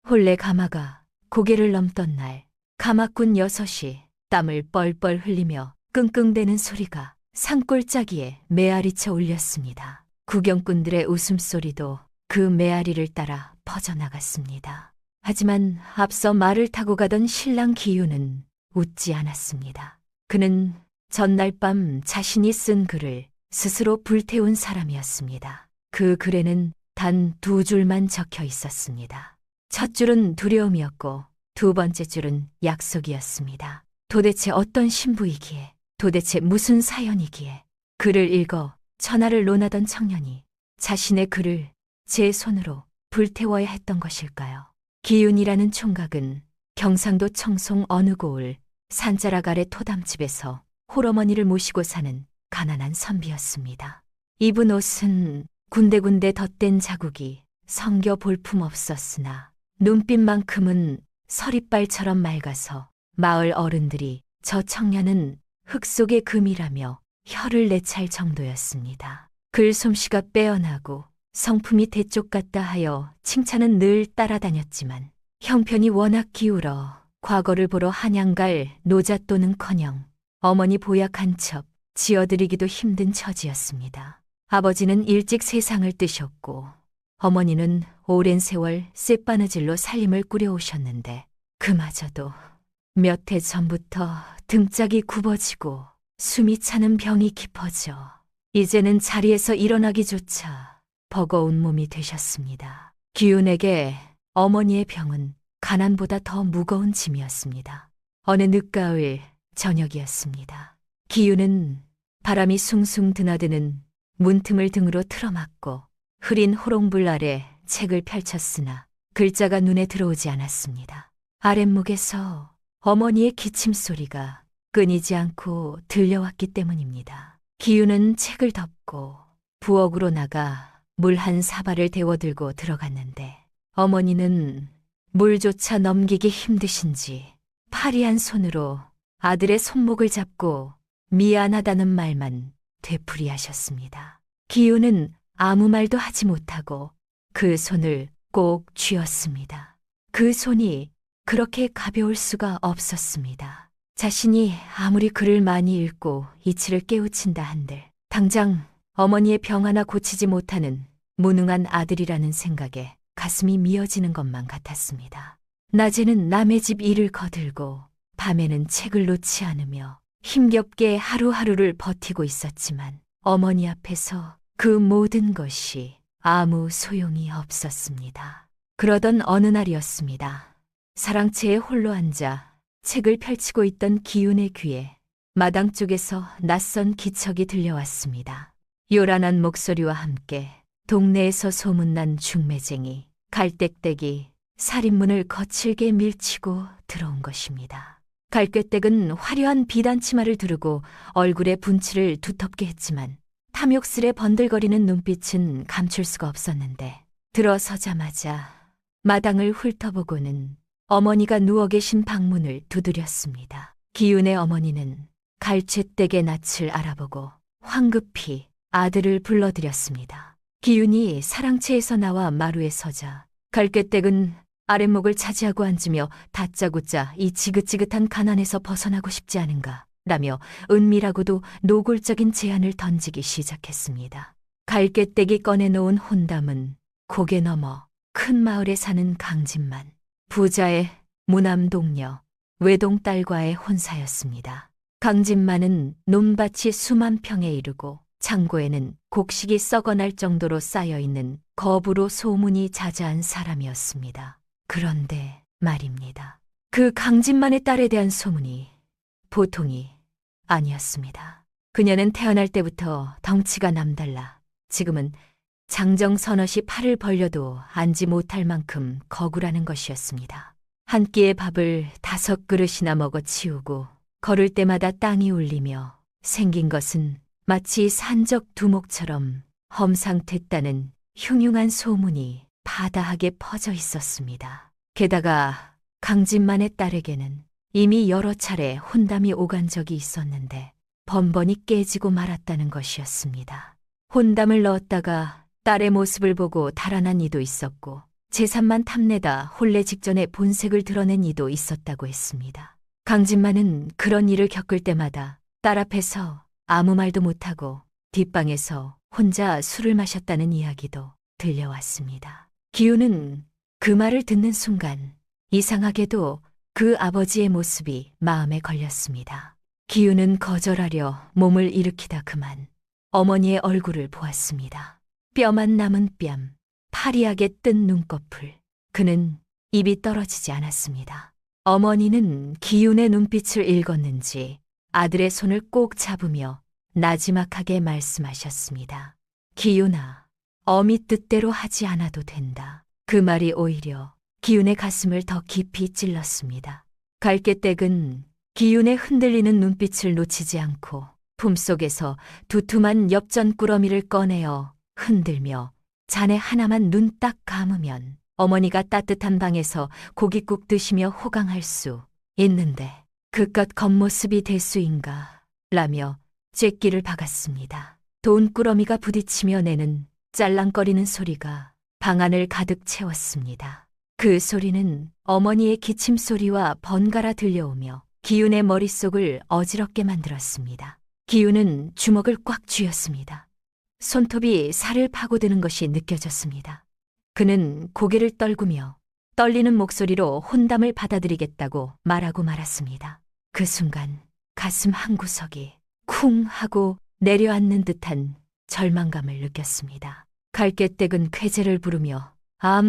혼례 가마가 고개를 넘던 날, 가마꾼 6이 땀을 뻘뻘 흘리며 끙끙대는 소리가 산골짜기에 메아리쳐 울렸습니다. 구경꾼들의 웃음소리도 그 메아리를 따라 퍼져나갔습니다. 하지만 앞서 말을 타고 가던 신랑 기유는 웃지 않았습니다. 그는 전날 밤 자신이 쓴 글을 스스로 불태운 사람이었습니다. 그 글에는 단 2줄만 적혀 있었습니다. 첫 줄은 두려움이었고 2번째 줄은 약속이었습니다. 도대체 어떤 신부이기에, 도대체 무슨 사연이기에 글을 읽어 천하를 논하던 청년이 자신의 글을 제 손으로 불태워야 했던 것일까요? 기윤이라는 총각은 경상도 청송 어느 고을 산자락 아래 토담집에서 홀어머니를 모시고 사는 가난한 선비였습니다. 입은 옷은 군데군데 덧댄 자국이 성겨 볼품 없었으나 눈빛만큼은 서리빨처럼 맑아서 마을 어른들이 저 청년은 흙 속의 금이라며 혀를 내찰 정도였습니다. 글솜씨가 빼어나고 성품이 대쪽 같다 하여 칭찬은 늘 따라다녔지만 형편이 워낙 기울어 과거를 보러 한양 갈 노잣돈은커녕 어머니 보약 한 첩 지어드리기도 힘든 처지였습니다. 아버지는 일찍 세상을 뜨셨고 어머니는 오랜 세월 쌔바느질로 살림을 꾸려오셨는데 그마저도 몇 해 전부터 등짝이 굽어지고 숨이 차는 병이 깊어져 이제는 자리에서 일어나기조차 버거운 몸이 되셨습니다. 기윤에게 어머니의 병은 가난보다 더 무거운 짐이었습니다. 어느 늦가을 저녁이었습니다. 기윤은 바람이 숭숭 드나드는 문틈을 등으로 틀어막고 흐린 호롱불 아래 책을 펼쳤으나 글자가 눈에 들어오지 않았습니다. 아랫목에서 어머니의 기침소리가 끊이지 않고 들려왔기 때문입니다. 기윤은 책을 덮고 부엌으로 나가 물 한 사발을 데워들고 들어갔는데 어머니는 물조차 넘기기 힘드신지 파리한 손으로 아들의 손목을 잡고 미안하다는 말만 되풀이하셨습니다. 기윤은 아무 말도 하지 못하고 그 손을 꼭 쥐었습니다. 그 손이 그렇게 가벼울 수가 없었습니다. 자신이 아무리 글을 많이 읽고 이치를 깨우친다 한들 당장 어머니의 병 하나 고치지 못하는 무능한 아들이라는 생각에 가슴이 미어지는 것만 같았습니다. 낮에는 남의 집 일을 거들고 밤에는 책을 놓지 않으며 힘겹게 하루하루를 버티고 있었지만 어머니 앞에서 그 모든 것이 아무 소용이 없었습니다. 그러던 어느 날이었습니다. 사랑채에 홀로 앉아 책을 펼치고 있던 기윤의 귀에 마당 쪽에서 낯선 기척이 들려왔습니다. 요란한 목소리와 함께 동네에서 소문난 중매쟁이 갈대댁이 살인문을 거칠게 밀치고 들어온 것입니다. 갈대댁은 화려한 비단치마를 두르고 얼굴에 분칠을 두텁게 했지만 탐욕스레 번들거리는 눈빛은 감출 수가 없었는데 들어서자마자 마당을 훑어보고는 어머니가 누워 계신 방문을 두드렸습니다. 기윤의 어머니는 갈채댁의 낯을 알아보고 황급히 아들을 불러들였습니다. 기윤이 사랑채에서 나와 마루에 서자 갈채댁은 아랫목을 차지하고 앉으며 다짜고짜 이 지긋지긋한 가난에서 벗어나고 싶지 않은가 라며 은밀하고도 노골적인 제안을 던지기 시작했습니다. 갈채댁이 꺼내놓은 혼담은 고개 넘어 큰 마을에 사는 강진만, 부자의 무남동녀, 외동딸과의 혼사였습니다. 강진만은 논밭이 수만 평에 이르고 창고에는 곡식이 썩어날 정도로 쌓여있는 거부로 소문이 자자한 사람이었습니다. 그런데 말입니다. 그 강진만의 딸에 대한 소문이 보통이 아니었습니다. 그녀는 태어날 때부터 덩치가 남달라 지금은 장정 서너시 팔을 벌려도 앉지 못할 만큼 거구라는 것이었습니다. 한 끼의 밥을 5그릇이나 먹어 치우고 걸을 때마다 땅이 울리며 생긴 것은 마치 산적 두목처럼 험상됐다는 흉흉한 소문이 바다하게 퍼져 있었습니다. 게다가 강진만의 딸에게는 이미 여러 차례 혼담이 오간 적이 있었는데 번번이 깨지고 말았다는 것이었습니다. 혼담을 넣었다가 딸의 모습을 보고 달아난 이도 있었고 재산만 탐내다 혼례 직전에 본색을 드러낸 이도 있었다고 했습니다. 강진만은 그런 일을 겪을 때마다 딸 앞에서 아무 말도 못하고 뒷방에서 혼자 술을 마셨다는 이야기도 들려왔습니다. 기우는 그 말을 듣는 순간 이상하게도 그 아버지의 모습이 마음에 걸렸습니다. 기우는 거절하려 몸을 일으키다 그만 어머니의 얼굴을 보았습니다. 뼈만 남은 뺨, 파리하게 뜬 눈꺼풀. 그는 입이 떨어지지 않았습니다. 어머니는 기운의 눈빛을 읽었는지 아들의 손을 꼭 잡으며 나지막하게 말씀하셨습니다. 기운아, 어미 뜻대로 하지 않아도 된다. 그 말이 오히려 기운의 가슴을 더 깊이 찔렀습니다. 갈개댁은 기운의 흔들리는 눈빛을 놓치지 않고 품속에서 두툼한 엽전 꾸러미를 꺼내어 흔들며 자네 하나만 눈 딱 감으면 어머니가 따뜻한 방에서 고깃국 드시며 호강할 수 있는데 그깟 겉모습이 대수인가 라며 쨉기를 박았습니다. 돈꾸러미가 부딪히며 내는 짤랑거리는 소리가 방 안을 가득 채웠습니다. 그 소리는 어머니의 기침 소리와 번갈아 들려오며 기운의 머릿속을 어지럽게 만들었습니다. 기운은 주먹을 꽉 쥐었습니다. 손톱이 살을 파고드는 것이 느껴졌습니다. 그는 고개를 떨구며 떨리는 목소리로 혼담을 받아들이겠다고 말하고 말았습니다. 그 순간 가슴 한구석이 쿵 하고 내려앉는 듯한 절망감을 느꼈습니다. 갈개댁은 쾌재를 부르며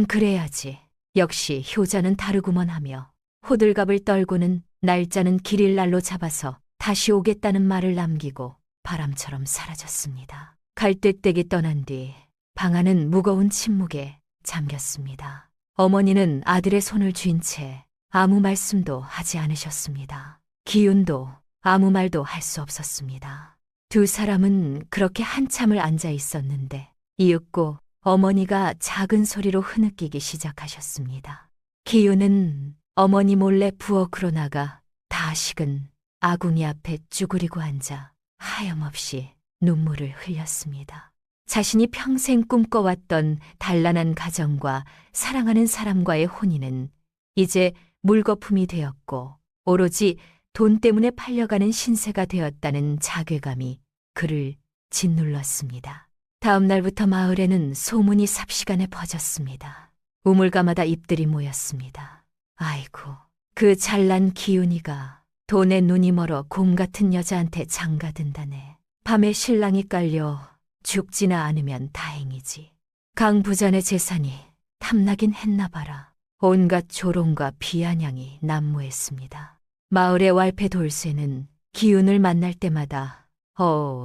그래야지. 역시 효자는 다르구먼 하며 호들갑을 떨고는 날짜는 길일날로 잡아서 다시 오겠다는 말을 남기고 바람처럼 사라졌습니다. 갈대댁이 떠난 뒤 방 안은 무거운 침묵에 잠겼습니다. 어머니는 아들의 손을 쥔 채 아무 말씀도 하지 않으셨습니다. 기운도 아무 말도 할 수 없었습니다. 두 사람은 그렇게 한참을 앉아 있었는데 이윽고 어머니가 작은 소리로 흐느끼기 시작하셨습니다. 기운은 어머니 몰래 부엌으로 나가 다식은 아궁이 앞에 쭈그리고 앉아 하염없이 눈물을 흘렸습니다. 자신이 평생 꿈꿔왔던 단란한 가정과 사랑하는 사람과의 혼인은 이제 물거품이 되었고 오로지 돈 때문에 팔려가는 신세가 되었다는 자괴감이 그를 짓눌렀습니다. 다음 날부터 마을에는 소문이 삽시간에 퍼졌습니다. 우물가마다 입들이 모였습니다. 아이고, 그 잘난 기운이가 돈에 눈이 멀어 곰 같은 여자한테 장가든다네. 밤에 신랑이 깔려 죽지나 않으면 다행이지. 강부전의 재산이 탐나긴 했나 봐라. 온갖 조롱과 비아냥이 난무했습니다. 마을의 왈패 돌쇠는 기운을 만날 때마다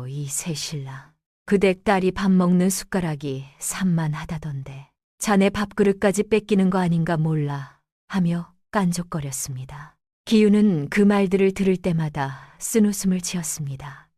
이 새신랑, 그댁 딸이 밥 먹는 숟가락이 산만하다던데 자네 밥그릇까지 뺏기는 거 아닌가 몰라 하며 깐족거렸습니다. 기우는 그 말들을 들을 때마다 쓴웃음을 지었습니다.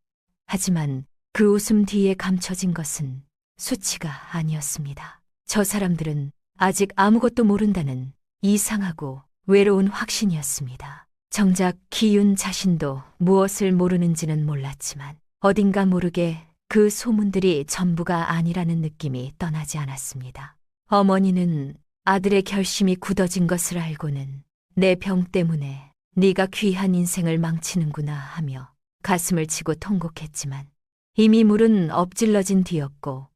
하지만 그 웃음 뒤에 감춰진 것은 수치가 아니었습니다. 저 사람들은 아직 아무것도 모른다는 이상하고 외로운 확신이었습니다. 정작 기윤 자신도 무엇을 모르는지는 몰랐지만 어딘가 모르게 그 소문들이 전부가 아니라는 느낌이 떠나지 않았습니다. 어머니는 아들의 결심이 굳어진 것을 알고는 내 병 때문에 네가 귀한 인생을 망치는구나 하며 가슴을 치고 통곡했지만 이미 물은 엎질러진 뒤였고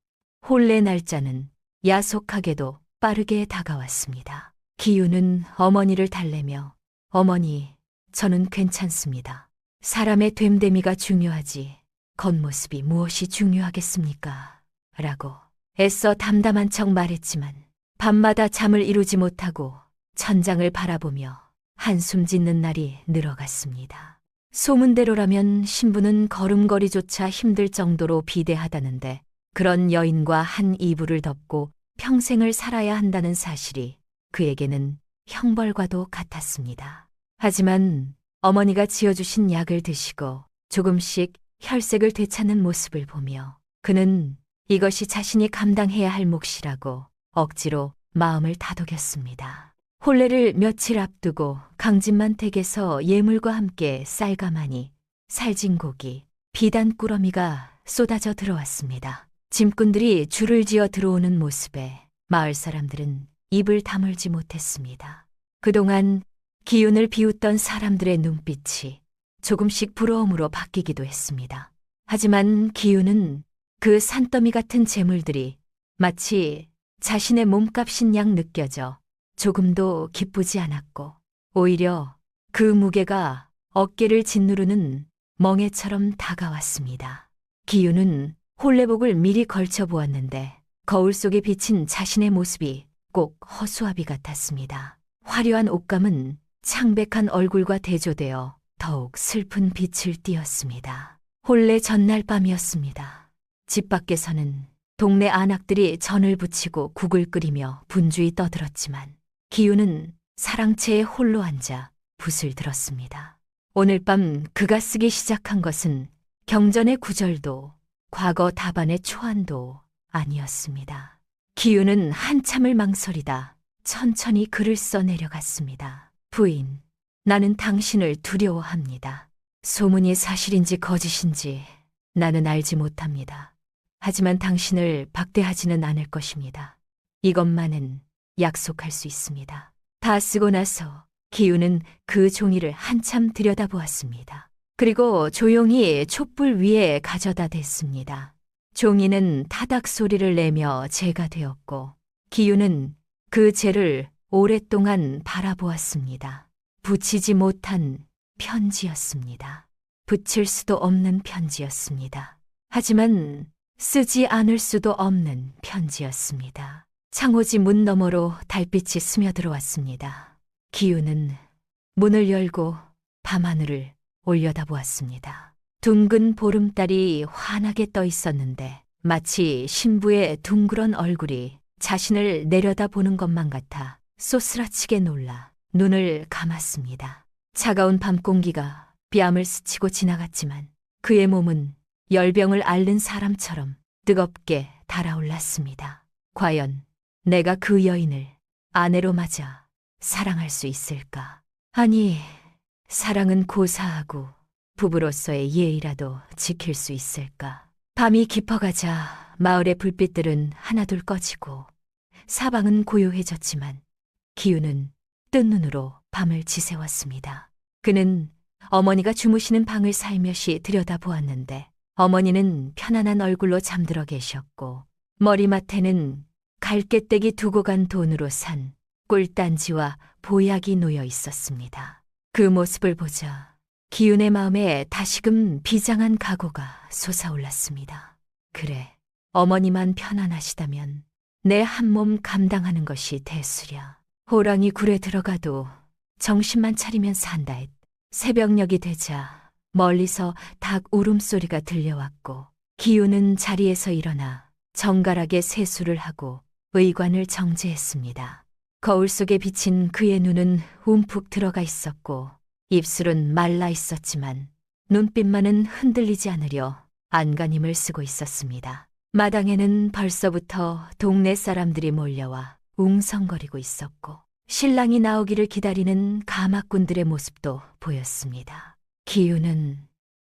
혼례 날짜는 야속하게도 빠르게 다가왔습니다. 기우는 어머니를 달래며 어머니, 저는 괜찮습니다. 사람의 됨됨이가 중요하지 겉모습이 무엇이 중요하겠습니까? 라고 애써 담담한 척 말했지만 밤마다 잠을 이루지 못하고 천장을 바라보며 한숨 짓는 날이 늘어갔습니다. 소문대로라면 신부는 걸음걸이조차 힘들 정도로 비대하다는데 그런 여인과 한 이불을 덮고 평생을 살아야 한다는 사실이 그에게는 형벌과도 같았습니다. 하지만 어머니가 지어주신 약을 드시고 조금씩 혈색을 되찾는 모습을 보며 그는 이것이 자신이 감당해야 할 몫이라고 억지로 마음을 다독였습니다. 혼례를 며칠 앞두고 강진만 댁에서 예물과 함께 쌀가마니, 살진 고기, 비단 꾸러미가 쏟아져 들어왔습니다. 짐꾼들이 줄을 지어 들어오는 모습에 마을 사람들은 입을 다물지 못했습니다. 그동안 기운을 비웃던 사람들의 눈빛이 조금씩 부러움으로 바뀌기도 했습니다. 하지만 기운은 그 산더미 같은 재물들이 마치 자신의 몸값인 양 느껴져 조금도 기쁘지 않았고, 오히려 그 무게가 어깨를 짓누르는 멍해처럼 다가왔습니다. 기운은 홀레복을 미리 걸쳐보았는데 거울 속에 비친 자신의 모습이 꼭 허수아비 같았습니다. 화려한 옷감은 창백한 얼굴과 대조되어 더욱 슬픈 빛을 띠었습니다. 혼례 전날 밤이었습니다. 집 밖에서는 동네 안악들이 전을 부치고 국을 끓이며 분주히 떠들었지만 기우는 사랑채에 홀로 앉아 붓을 들었습니다. 오늘 밤 그가 쓰기 시작한 것은 경전의 구절도 과거 답안의 초안도 아니었습니다. 기우는 한참을 망설이다 천천히 글을 써 내려갔습니다. 부인, 나는 당신을 두려워합니다. 소문이 사실인지 거짓인지 나는 알지 못합니다. 하지만 당신을 박대하지는 않을 것입니다. 이것만은 약속할 수 있습니다. 다 쓰고 나서 기우는 그 종이를 한참 들여다보았습니다. 그리고 조용히 촛불 위에 가져다 댔습니다. 종이는 타닥 소리를 내며 재가 되었고 기우는 그 재를 오랫동안 바라보았습니다. 붙이지 못한 편지였습니다. 붙일 수도 없는 편지였습니다. 하지만 쓰지 않을 수도 없는 편지였습니다. 창호지 문 너머로 달빛이 스며들어왔습니다. 기우는 문을 열고 밤하늘을 올려다보았습니다. 둥근 보름달이 환하게 떠 있었는데 마치 신부의 둥그런 얼굴이 자신을 내려다보는 것만 같아 쏘스라치게 놀라 눈을 감았습니다. 차가운 밤 공기가 뺨을 스치고 지나갔지만 그의 몸은 열병을 앓는 사람처럼 뜨겁게 달아올랐습니다. 과연 내가 그 여인을 아내로 맞아 사랑할 수 있을까? 아니, 사랑은 고사하고 부부로서의 예의라도 지킬 수 있을까? 밤이 깊어가자 마을의 불빛들은 하나둘 꺼지고 사방은 고요해졌지만 기우는 뜬 눈으로 밤을 지새웠습니다. 그는 어머니가 주무시는 방을 살며시 들여다보았는데 어머니는 편안한 얼굴로 잠들어 계셨고 머리맡에는 갈개떼기 두고 간 돈으로 산 꿀단지와 보약이 놓여 있었습니다. 그 모습을 보자 기운의 마음에 다시금 비장한 각오가 솟아올랐습니다. 그래, 어머니만 편안하시다면 내 한 몸 감당하는 것이 대수랴. 호랑이 굴에 들어가도 정신만 차리면 산다 했. 새벽녘이 되자 멀리서 닭 울음소리가 들려왔고 기우는 자리에서 일어나 정갈하게 세수를 하고 의관을 정제했습니다. 거울 속에 비친 그의 눈은 움푹 들어가 있었고 입술은 말라 있었지만 눈빛만은 흔들리지 않으려 안간힘을 쓰고 있었습니다. 마당에는 벌써부터 동네 사람들이 몰려와 웅성거리고 있었고 신랑이 나오기를 기다리는 가마꾼들의 모습도 보였습니다. 기우는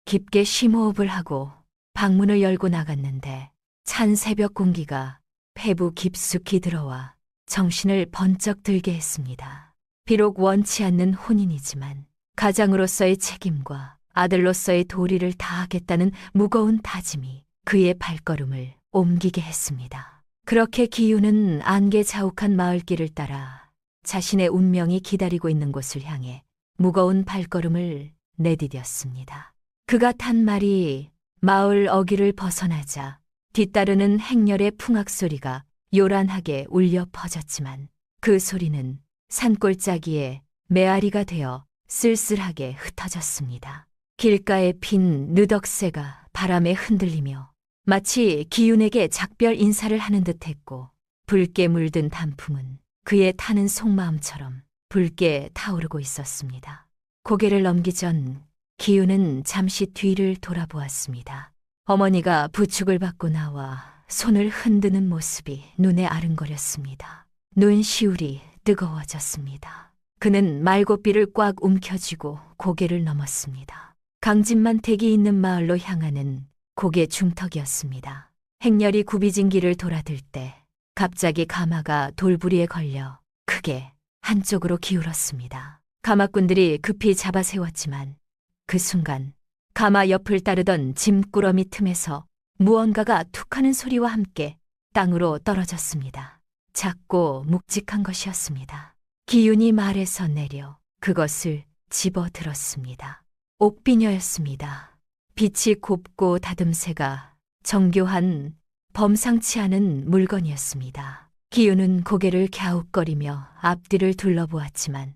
깊게 심호흡을 하고 방문을 열고 나갔는데 찬 새벽 공기가 폐부 깊숙이 들어와 정신을 번쩍 들게 했습니다. 비록 원치 않는 혼인이지만 가장으로서의 책임과 아들로서의 도리를 다하겠다는 무거운 다짐이 그의 발걸음을 옮기게 했습니다. 그렇게 기우는 안개 자욱한 마을길을 따라 자신의 운명이 기다리고 있는 곳을 향해 무거운 발걸음을 내디뎠습니다. 그가 탄 말이 마을 어귀를 벗어나자 뒤따르는 행렬의 풍악 소리가 요란하게 울려 퍼졌지만 그 소리는 산골짜기에 메아리가 되어 쓸쓸하게 흩어졌습니다. 길가에 핀 느덕새가 바람에 흔들리며 마치 기운에게 작별 인사를 하는 듯했고 붉게 물든 단풍은 그의 타는 속마음처럼 붉게 타오르고 있었습니다. 고개를 넘기 전 기운은 잠시 뒤를 돌아보았습니다. 어머니가 부축을 받고 나와 손을 흔드는 모습이 눈에 아른거렸습니다. 눈시울이 뜨거워졌습니다. 그는 말고삐를 꽉 움켜쥐고 고개를 넘었습니다. 강진만 댁이 있는 마을로 향하는 고개 중턱이었습니다. 행렬이 굽이진 길을 돌아들 때 갑자기 가마가 돌부리에 걸려 크게 한쪽으로 기울었습니다. 가마꾼들이 급히 잡아 세웠지만 그 순간 가마 옆을 따르던 짐꾸러미 틈에서 무언가가 툭 하는 소리와 함께 땅으로 떨어졌습니다. 작고 묵직한 것이었습니다. 기윤이 말에서 내려 그것을 집어 들었습니다. 옥비녀였습니다. 빛이 곱고 다듬새가 정교한 범상치 않은 물건이었습니다. 기윤은 고개를 갸웃거리며 앞뒤를 둘러보았지만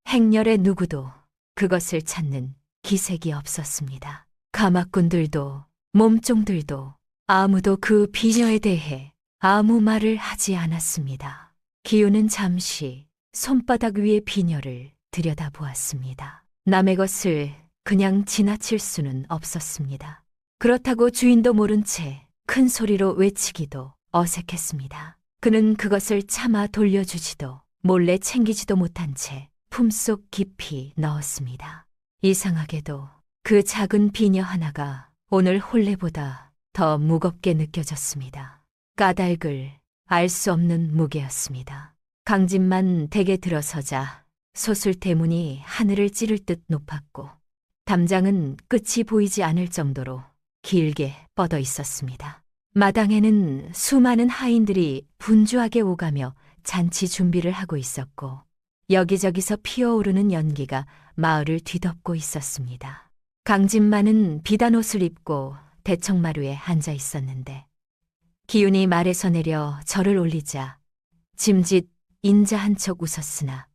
행렬의 누구도 그것을 찾는 기색이 없었습니다. 가마꾼들도 몸종들도 아무도 그 비녀에 대해 아무 말을 하지 않았습니다. 기윤은 잠시 손바닥 위의 비녀를 들여다보았습니다. 남의 것을 그냥 지나칠 수는 없었습니다. 그렇다고 주인도 모른 채 큰 소리로 외치기도 어색했습니다. 그는 그것을 차마 돌려주지도 몰래 챙기지도 못한 채 품속 깊이 넣었습니다. 이상하게도 그 작은 비녀 하나가 오늘 혼례보다 더 무겁게 느껴졌습니다. 까닭을 알 수 없는 무게였습니다. 강진만 댁에 들어서자 소술 대문이 하늘을 찌를 듯 높았고 담장은 끝이 보이지 않을 정도로 길게 뻗어 있었습니다. 마당에는 수많은 하인들이 분주하게 오가며 잔치 준비를 하고 있었고 여기저기서 피어오르는 연기가 마을을 뒤덮고 있었습니다. 강진만은 비단 옷을 입고 대청마루에 앉아 있었는데 기윤이 말에서 내려 절을 올리자 짐짓 인자 한 척 웃었으나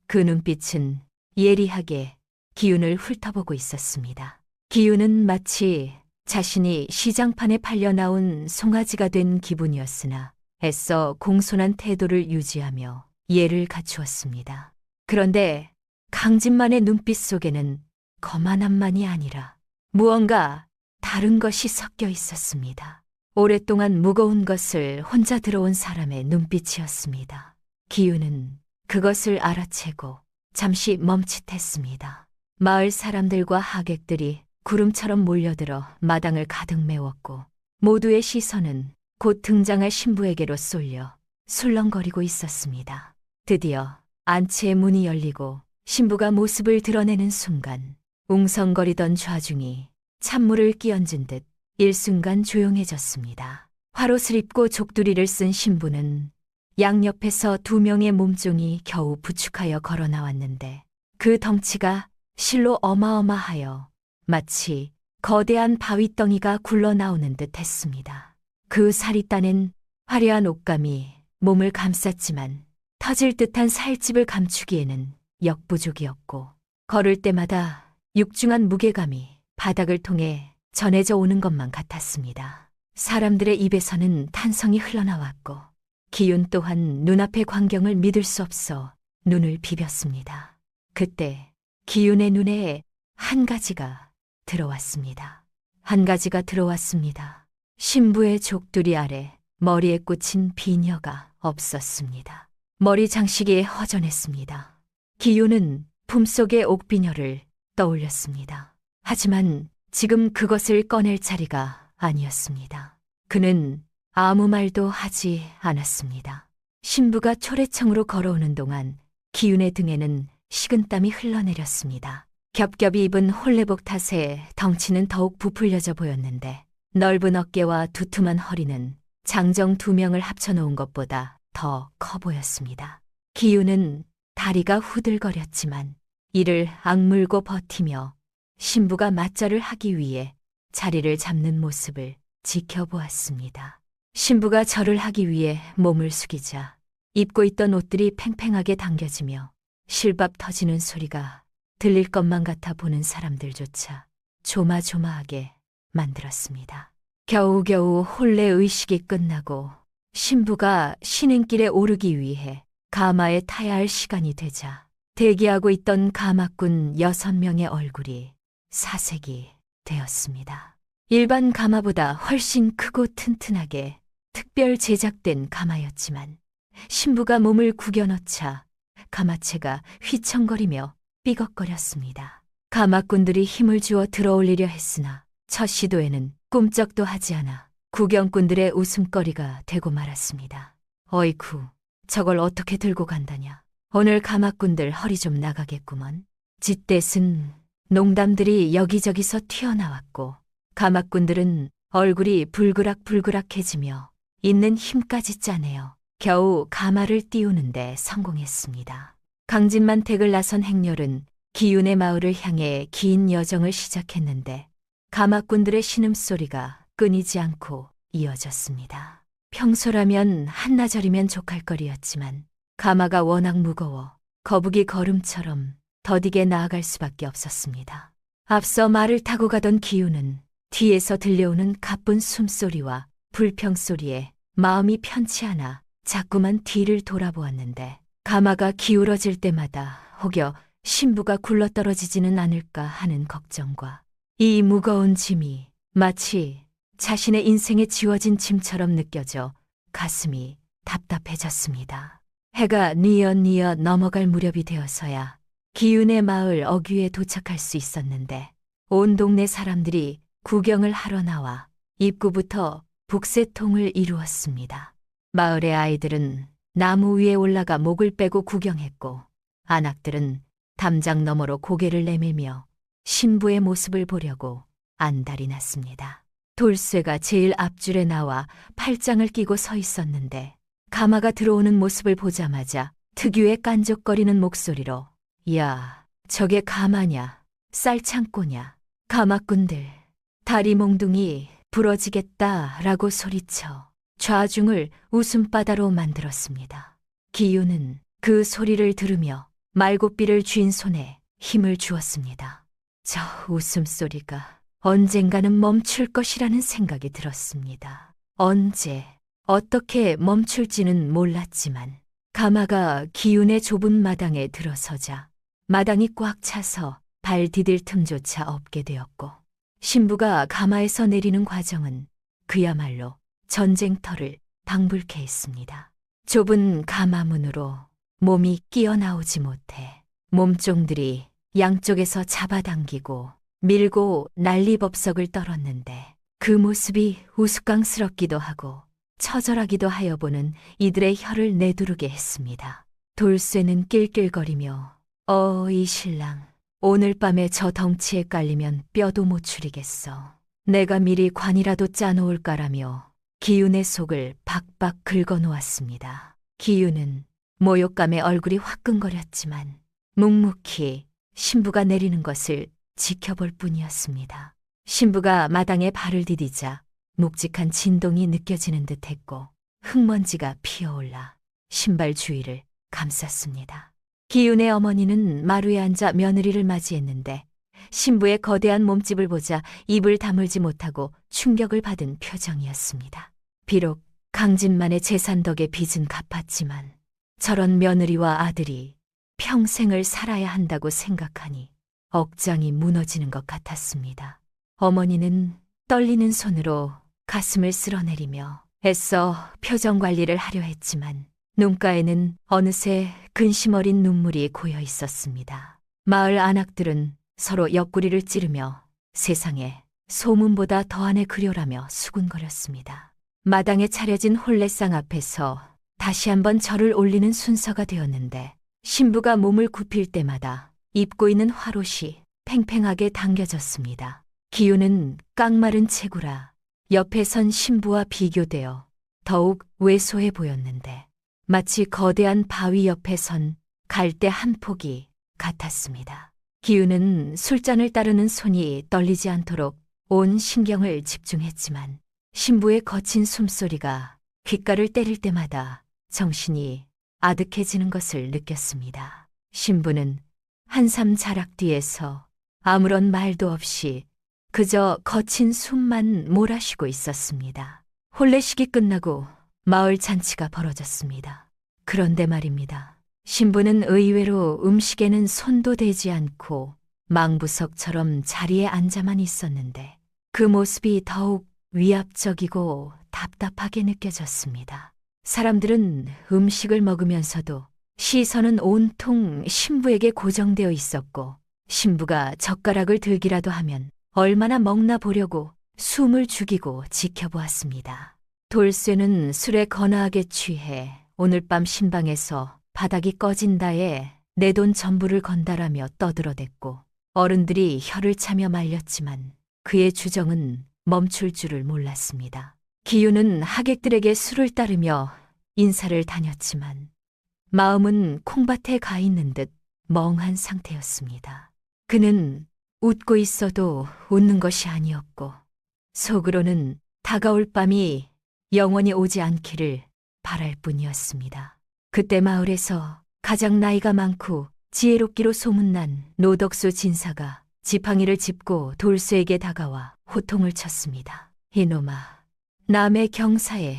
그 눈빛은 예리하게 기윤을 훑어보고 있었습니다. 기윤은 마치 자신이 시장판에 팔려 나온 송아지가 된 기분이었으나 애써 공손한 태도를 유지하며 예를 갖추었습니다. 그런데 강진만의 눈빛 속에는 거만함만이 아니라 무언가 다른 것이 섞여 있었습니다. 오랫동안 무거운 것을 혼자 들어온 사람의 눈빛이었습니다. 기윤은 그것을 알아채고 잠시 멈칫했습니다. 마을 사람들과 하객들이 구름처럼 몰려들어 마당을 가득 메웠고 모두의 시선은 곧 등장할 신부에게로 쏠려 술렁거리고 있었습니다. 드디어 안채의 문이 열리고 신부가 모습을 드러내는 순간 웅성거리던 좌중이 찬물을 끼얹은 듯 일순간 조용해졌습니다. 화롯을 입고 족두리를 쓴 신부는 양옆에서 2명의 몸종이 겨우 부축하여 걸어 나왔는데 그 덩치가 실로 어마어마하여 마치 거대한 바위덩이가 굴러나오는 듯 했습니다. 그 사리단엔 화려한 옷감이 몸을 감쌌지만 터질 듯한 살집을 감추기에는 역부족이었고 걸을 때마다 육중한 무게감이 바닥을 통해 전해져 오는 것만 같았습니다. 사람들의 입에서는 탄성이 흘러나왔고 기윤 또한 눈앞의 광경을 믿을 수 없어 눈을 비볐습니다. 그때 기윤의 눈에 한 가지가 들어왔습니다. 한 가지가 들어왔습니다. 신부의 족두리 아래 머리에 꽂힌 비녀가 없었습니다. 머리 장식이 허전했습니다. 기윤은 품속의 옥비녀를 떠올렸습니다. 하지만 지금 그것을 꺼낼 자리가 아니었습니다. 그는 아무 말도 하지 않았습니다. 신부가 초래청으로 걸어오는 동안 기윤의 등에는 식은땀이 흘러내렸습니다. 겹겹이 입은 홀레복 탓에 덩치는 더욱 부풀려져 보였는데 넓은 어깨와 두툼한 허리는 장정 2명을 합쳐놓은 것보다 더 커 보였습니다. 기윤은 다리가 후들거렸지만 이를 악물고 버티며 신부가 맞절을 하기 위해 자리를 잡는 모습을 지켜보았습니다. 신부가 절을 하기 위해 몸을 숙이자 입고 있던 옷들이 팽팽하게 당겨지며 실밥 터지는 소리가 들릴 것만 같아 보는 사람들조차 조마조마하게 만들었습니다. 겨우겨우 혼례 의식이 끝나고 신부가 신행길에 오르기 위해 가마에 타야 할 시간이 되자 대기하고 있던 가마꾼 6명의 얼굴이 사색이 되었습니다. 일반 가마보다 훨씬 크고 튼튼하게 특별 제작된 가마였지만 신부가 몸을 구겨 넣자 가마채가 휘청거리며 삐걱거렸습니다. 가마꾼들이 힘을 주어 들어올리려 했으나 첫 시도에는 꿈쩍도 하지 않아 구경꾼들의 웃음거리가 되고 말았습니다. 어이쿠, 저걸 어떻게 들고 간다냐. 오늘 가마꾼들 허리 좀 나가겠구먼. 짓댓은 농담들이 여기저기서 튀어나왔고 가마꾼들은 얼굴이 불그락불그락해지며 있는 힘까지 짜내어 겨우 가마를 띄우는데 성공했습니다. 강진만 댁을 나선 행렬은 기윤의 마을을 향해 긴 여정을 시작했는데 가마꾼들의 신음소리가 끊이지 않고 이어졌습니다. 평소라면 한나절이면 족할거리였지만 가마가 워낙 무거워 거북이 걸음처럼 더디게 나아갈 수밖에 없었습니다. 앞서 말을 타고 가던 기윤은 뒤에서 들려오는 가쁜 숨소리와 불평소리에 마음이 편치 않아 자꾸만 뒤를 돌아보았는데 가마가 기울어질 때마다 혹여 신부가 굴러떨어지지는 않을까 하는 걱정과 이 무거운 짐이 마치 자신의 인생에 지워진 짐처럼 느껴져 가슴이 답답해졌습니다. 해가 뉘엿뉘엿 넘어갈 무렵이 되어서야 기윤의 마을 어귀에 도착할 수 있었는데 온 동네 사람들이 구경을 하러 나와 입구부터 북새통을 이루었습니다. 마을의 아이들은 나무 위에 올라가 목을 빼고 구경했고 안악들은 담장 너머로 고개를 내밀며 신부의 모습을 보려고 안달이 났습니다. 돌쇠가 제일 앞줄에 나와 팔짱을 끼고 서 있었는데 가마가 들어오는 모습을 보자마자 특유의 깐족거리는 목소리로 야, 저게 가마냐, 쌀창고냐, 가마꾼들, 다리 몽둥이 부러지겠다라고 소리쳐 좌중을 웃음바다로 만들었습니다. 기윤은 그 소리를 들으며 말고삐를 쥔 손에 힘을 주었습니다. 저 웃음소리가 언젠가는 멈출 것이라는 생각이 들었습니다. 언제, 어떻게 멈출지는 몰랐지만 가마가 기윤의 좁은 마당에 들어서자 마당이 꽉 차서 발 디딜 틈조차 없게 되었고 신부가 가마에서 내리는 과정은 그야말로 전쟁터를 방불케 했습니다. 좁은 가마문으로 몸이 끼어 나오지 못해 몸종들이 양쪽에서 잡아당기고 밀고 난리법석을 떨었는데 그 모습이 우스꽝스럽기도 하고 처절하기도 하여 보는 이들의 혀를 내두르게 했습니다. 돌쇠는 낄낄거리며 이 신랑, 오늘 밤에 저 덩치에 깔리면 뼈도 못 추리겠어. 내가 미리 관이라도 짜놓을까라며 기윤의 속을 박박 긁어놓았습니다. 기윤은 모욕감에 얼굴이 화끈거렸지만 묵묵히 신부가 내리는 것을 지켜볼 뿐이었습니다. 신부가 마당에 발을 디디자 묵직한 진동이 느껴지는 듯했고 흙먼지가 피어올라 신발 주위를 감쌌습니다. 기윤의 어머니는 마루에 앉아 며느리를 맞이했는데 신부의 거대한 몸집을 보자 입을 다물지 못하고 충격을 받은 표정이었습니다. 비록 강진만의 재산 덕에 빚은 갚았지만 저런 며느리와 아들이 평생을 살아야 한다고 생각하니 억장이 무너지는 것 같았습니다. 어머니는 떨리는 손으로 가슴을 쓸어내리며 애써 표정 관리를 하려 했지만 눈가에는 어느새 근심 어린 눈물이 고여 있었습니다. 마을 안악들은 서로 옆구리를 찌르며 세상에 소문보다 더한의 그려라며 수군거렸습니다. 마당에 차려진 혼례상 앞에서 다시 한번 절을 올리는 순서가 되었는데 신부가 몸을 굽힐 때마다 입고 있는 화롯이 팽팽하게 당겨졌습니다. 기윤은 깡마른 체구라 옆에 선 신부와 비교되어 더욱 왜소해 보였는데 마치 거대한 바위 옆에 선 갈대 한 폭이 같았습니다. 기윤은 술잔을 따르는 손이 떨리지 않도록 온 신경을 집중했지만 신부의 거친 숨소리가 귓가를 때릴 때마다 정신이 아득해지는 것을 느꼈습니다. 신부는 한삼 자락 뒤에서 아무런 말도 없이 그저 거친 숨만 몰아쉬고 있었습니다. 혼례식이 끝나고 마을 잔치가 벌어졌습니다. 그런데 말입니다. 신부는 의외로 음식에는 손도 대지 않고 망부석처럼 자리에 앉아만 있었는데 그 모습이 더욱 위압적이고 답답하게 느껴졌습니다. 사람들은 음식을 먹으면서도 시선은 온통 신부에게 고정되어 있었고 신부가 젓가락을 들기라도 하면 얼마나 먹나 보려고 숨을 죽이고 지켜보았습니다. 돌쇠는 술에 거나하게 취해 오늘 밤 신방에서 바닥이 꺼진다에 내 돈 전부를 건다라며 떠들어댔고 어른들이 혀를 차며 말렸지만 그의 주정은 멈출 줄을 몰랐습니다. 기유는 하객들에게 술을 따르며 인사를 다녔지만 마음은 콩밭에 가 있는 듯 멍한 상태였습니다. 그는 웃고 있어도 웃는 것이 아니었고 속으로는 다가올 밤이 영원히 오지 않기를 바랄 뿐이었습니다. 그때 마을에서 가장 나이가 많고 지혜롭기로 소문난 노덕수 진사가 지팡이를 짚고 돌쇠에게 다가와 호통을 쳤습니다. 이놈아, 남의 경사에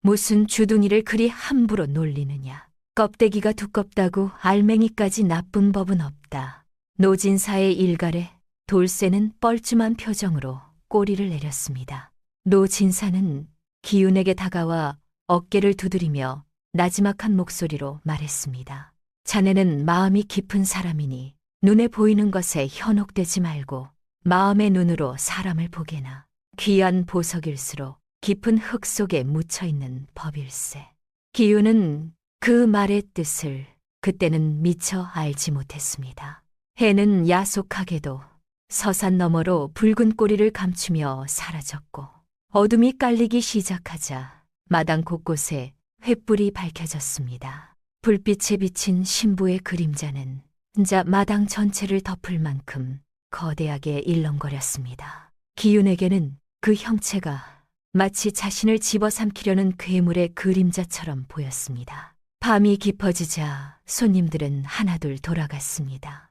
무슨 주둥이를 그리 함부로 놀리느냐. 껍데기가 두껍다고 알맹이까지 나쁜 법은 없다. 노진사의 일갈에 돌쇠는 뻘쭘한 표정으로 꼬리를 내렸습니다. 노진사는 기윤에게 다가와 어깨를 두드리며 나지막한 목소리로 말했습니다. 자네는 마음이 깊은 사람이니 눈에 보이는 것에 현혹되지 말고 마음의 눈으로 사람을 보게나. 귀한 보석일수록 깊은 흙 속에 묻혀있는 법일세. 기윤은 그 말의 뜻을 그때는 미처 알지 못했습니다. 해는 야속하게도 서산 너머로 붉은 꼬리를 감추며 사라졌고 어둠이 깔리기 시작하자 마당 곳곳에 횃불이 밝혀졌습니다. 불빛에 비친 신부의 그림자는 혼자 마당 전체를 덮을 만큼 거대하게 일렁거렸습니다. 기윤에게는 그 형체가 마치 자신을 집어삼키려는 괴물의 그림자처럼 보였습니다. 밤이 깊어지자 손님들은 하나둘 돌아갔습니다.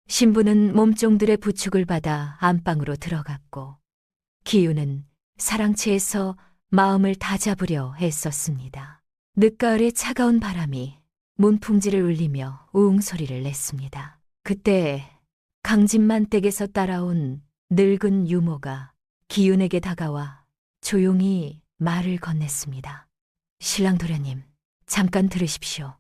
신부는 몸종들의 부축을 받아 안방으로 들어갔고 기윤은 사랑채에서 마음을 다잡으려 애썼습니다. 늦가을의 차가운 바람이 문풍지를 울리며 우웅 소리를 냈습니다. 그때 강진만 댁에서 따라온 늙은 유모가 기윤에게 다가와 조용히 말을 건넸습니다. 신랑 도련님, 잠깐 들으십시오.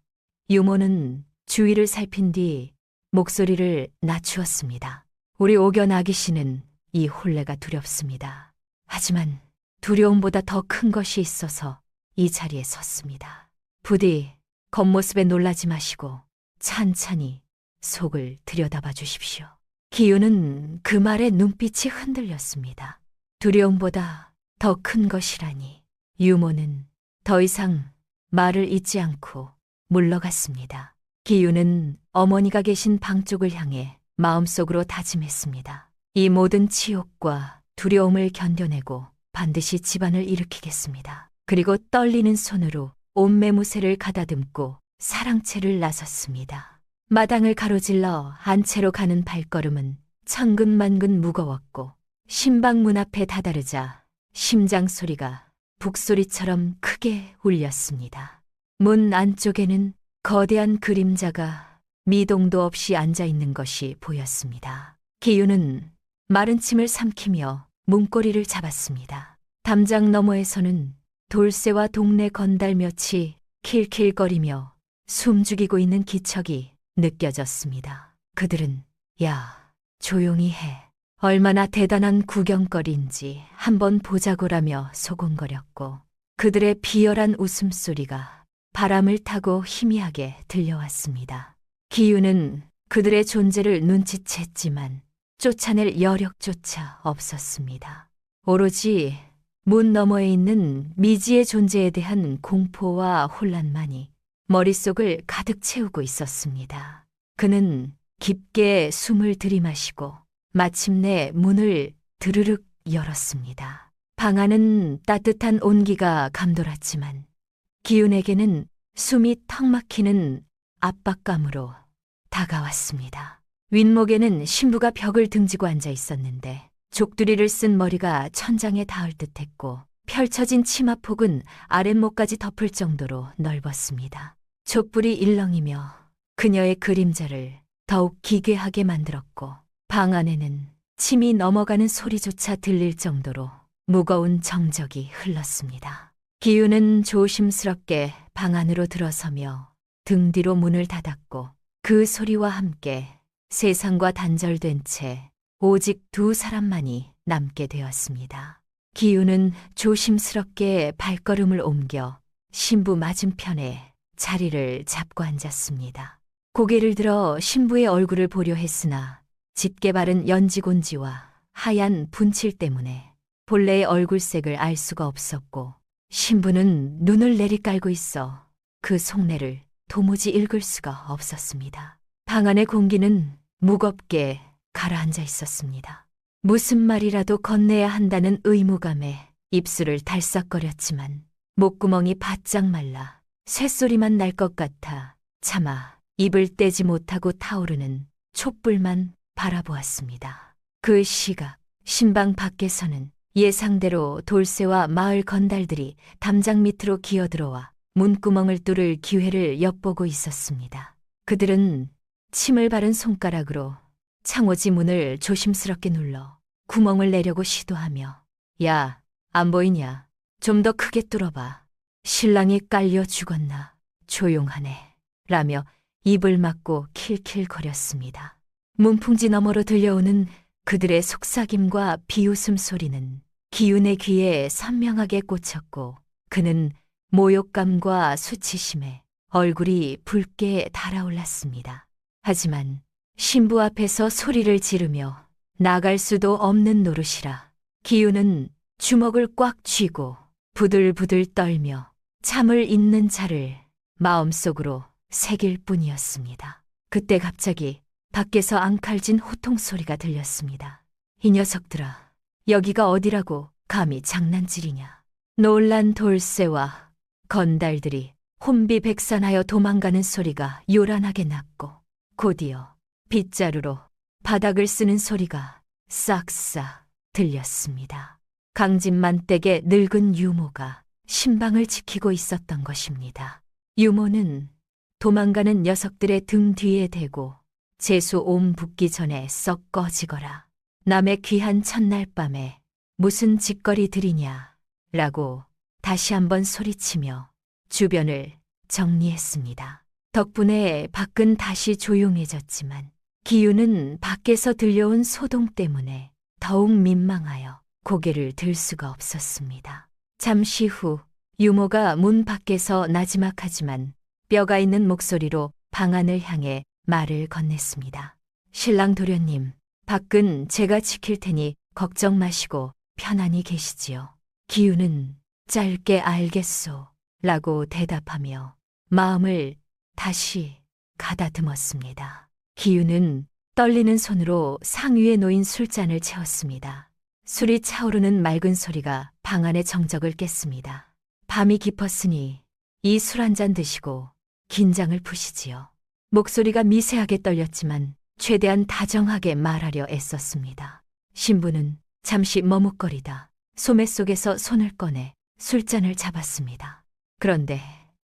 유모는 주위를 살핀 뒤 목소리를 낮추었습니다. 우리 오견 아기 씨는 이 혼례가 두렵습니다. 하지만 두려움보다 더 큰 것이 있어서 이 자리에 섰습니다. 부디 겉모습에 놀라지 마시고 찬찬히 속을 들여다봐 주십시오. 기윤은 그 말에 눈빛이 흔들렸습니다. 두려움보다 더 큰 것이라니. 유모는 더 이상 말을 잇지 않고 물러갔습니다. 기윤은 어머니가 계신 방 쪽을 향해 마음속으로 다짐했습니다. 이 모든 치욕과 두려움을 견뎌내고 반드시 집안을 일으키겠습니다. 그리고 떨리는 손으로 옷매무새를 가다듬고 사랑채를 나섰습니다. 마당을 가로질러 안채로 가는 발걸음은 천근만근 무거웠고 신방 문 앞에 다다르자 심장 소리가 북소리처럼 크게 울렸습니다. 문 안쪽에는 거대한 그림자가 미동도 없이 앉아있는 것이 보였습니다. 기윤은 마른 침을 삼키며 문고리를 잡았습니다. 담장 너머에서는 돌쇠와 동네 건달몇이 킬킬거리며 숨죽이고 있는 기척이 느껴졌습니다. 그들은 야, 조용히 해. 얼마나 대단한 구경거리인지 한번 보자고라며 소곤거렸고 그들의 비열한 웃음소리가 바람을 타고 희미하게 들려왔습니다. 기윤은 그들의 존재를 눈치챘지만 쫓아낼 여력조차 없었습니다. 오로지 문 너머에 있는 미지의 존재에 대한 공포와 혼란만이 머릿속을 가득 채우고 있었습니다. 그는 깊게 숨을 들이마시고 마침내 문을 드르륵 열었습니다. 방 안은 따뜻한 온기가 감돌았지만 기윤에게는 숨이 턱 막히는 압박감으로 다가왔습니다. 윗목에는 신부가 벽을 등지고 앉아 있었는데 족두리를 쓴 머리가 천장에 닿을 듯했고 펼쳐진 치마폭은 아랫목까지 덮을 정도로 넓었습니다. 촛불이 일렁이며 그녀의 그림자를 더욱 기괴하게 만들었고 방 안에는 침이 넘어가는 소리조차 들릴 정도로 무거운 정적이 흘렀습니다. 기윤은 조심스럽게 방 안으로 들어서며 등 뒤로 문을 닫았고 그 소리와 함께 세상과 단절된 채 오직 두 사람만이 남게 되었습니다. 기윤은 조심스럽게 발걸음을 옮겨 신부 맞은편에 자리를 잡고 앉았습니다. 고개를 들어 신부의 얼굴을 보려 했으나 짙게 바른 연지곤지와 하얀 분칠 때문에 본래의 얼굴색을 알 수가 없었고 신부는 눈을 내리깔고 있어 그 속내를 도무지 읽을 수가 없었습니다. 방 안의 공기는 무겁게 가라앉아 있었습니다. 무슨 말이라도 건네야 한다는 의무감에 입술을 달싹거렸지만 목구멍이 바짝 말라 쇳소리만 날 것 같아 차마 입을 떼지 못하고 타오르는 촛불만 바라보았습니다. 그 시각 신방 밖에서는 예상대로 돌쇠와 마을 건달들이 담장 밑으로 기어들어와 문구멍을 뚫을 기회를 엿보고 있었습니다. 그들은 침을 바른 손가락으로 창호지 문을 조심스럽게 눌러 구멍을 내려고 시도하며 야, 안 보이냐? 좀 더 크게 뚫어봐. 신랑이 깔려 죽었나? 조용하네. 라며 입을 막고 킬킬거렸습니다. 문풍지 너머로 들려오는 그들의 속삭임과 비웃음 소리는 기윤의 귀에 선명하게 꽂혔고 그는 모욕감과 수치심에 얼굴이 붉게 달아올랐습니다. 하지만 신부 앞에서 소리를 지르며 나갈 수도 없는 노릇이라 기윤은 주먹을 꽉 쥐고 부들부들 떨며 참을 잇는 자를 마음속으로 새길 뿐이었습니다. 그때 갑자기 밖에서 앙칼진 호통 소리가 들렸습니다. 이 녀석들아, 여기가 어디라고 감히 장난질이냐. 놀란 돌쇠와 건달들이 혼비백산하여 도망가는 소리가 요란하게 났고 곧이어 빗자루로 바닥을 쓰는 소리가 싹싹 들렸습니다. 강진만댁의 늙은 유모가 신방을 지키고 있었던 것입니다. 유모는 도망가는 녀석들의 등 뒤에 대고 재수 옴 붙기 전에 썩 꺼지거라. 남의 귀한 첫날 밤에 무슨 짓거리들이냐 라고 다시 한번 소리치며 주변을 정리했습니다. 덕분에 밖은 다시 조용해졌지만 기윤은 밖에서 들려온 소동 때문에 더욱 민망하여 고개를 들 수가 없었습니다. 잠시 후 유모가 문 밖에서 나지막하지만 뼈가 있는 목소리로 방 안을 향해 말을 건넸습니다. 신랑 도련님, 밖은 제가 지킬 테니 걱정 마시고 편안히 계시지요. 기윤은 짧게 알겠소 라고 대답하며 마음을 다시 가다듬었습니다. 기윤은 떨리는 손으로 상위에 놓인 술잔을 채웠습니다. 술이 차오르는 맑은 소리가 방 안의 정적을 깼습니다. 밤이 깊었으니 이 술 한 잔 드시고 긴장을 푸시지요. 목소리가 미세하게 떨렸지만 최대한 다정하게 말하려 애썼습니다. 신부는 잠시 머뭇거리다 소매 속에서 손을 꺼내 술잔을 잡았습니다. 그런데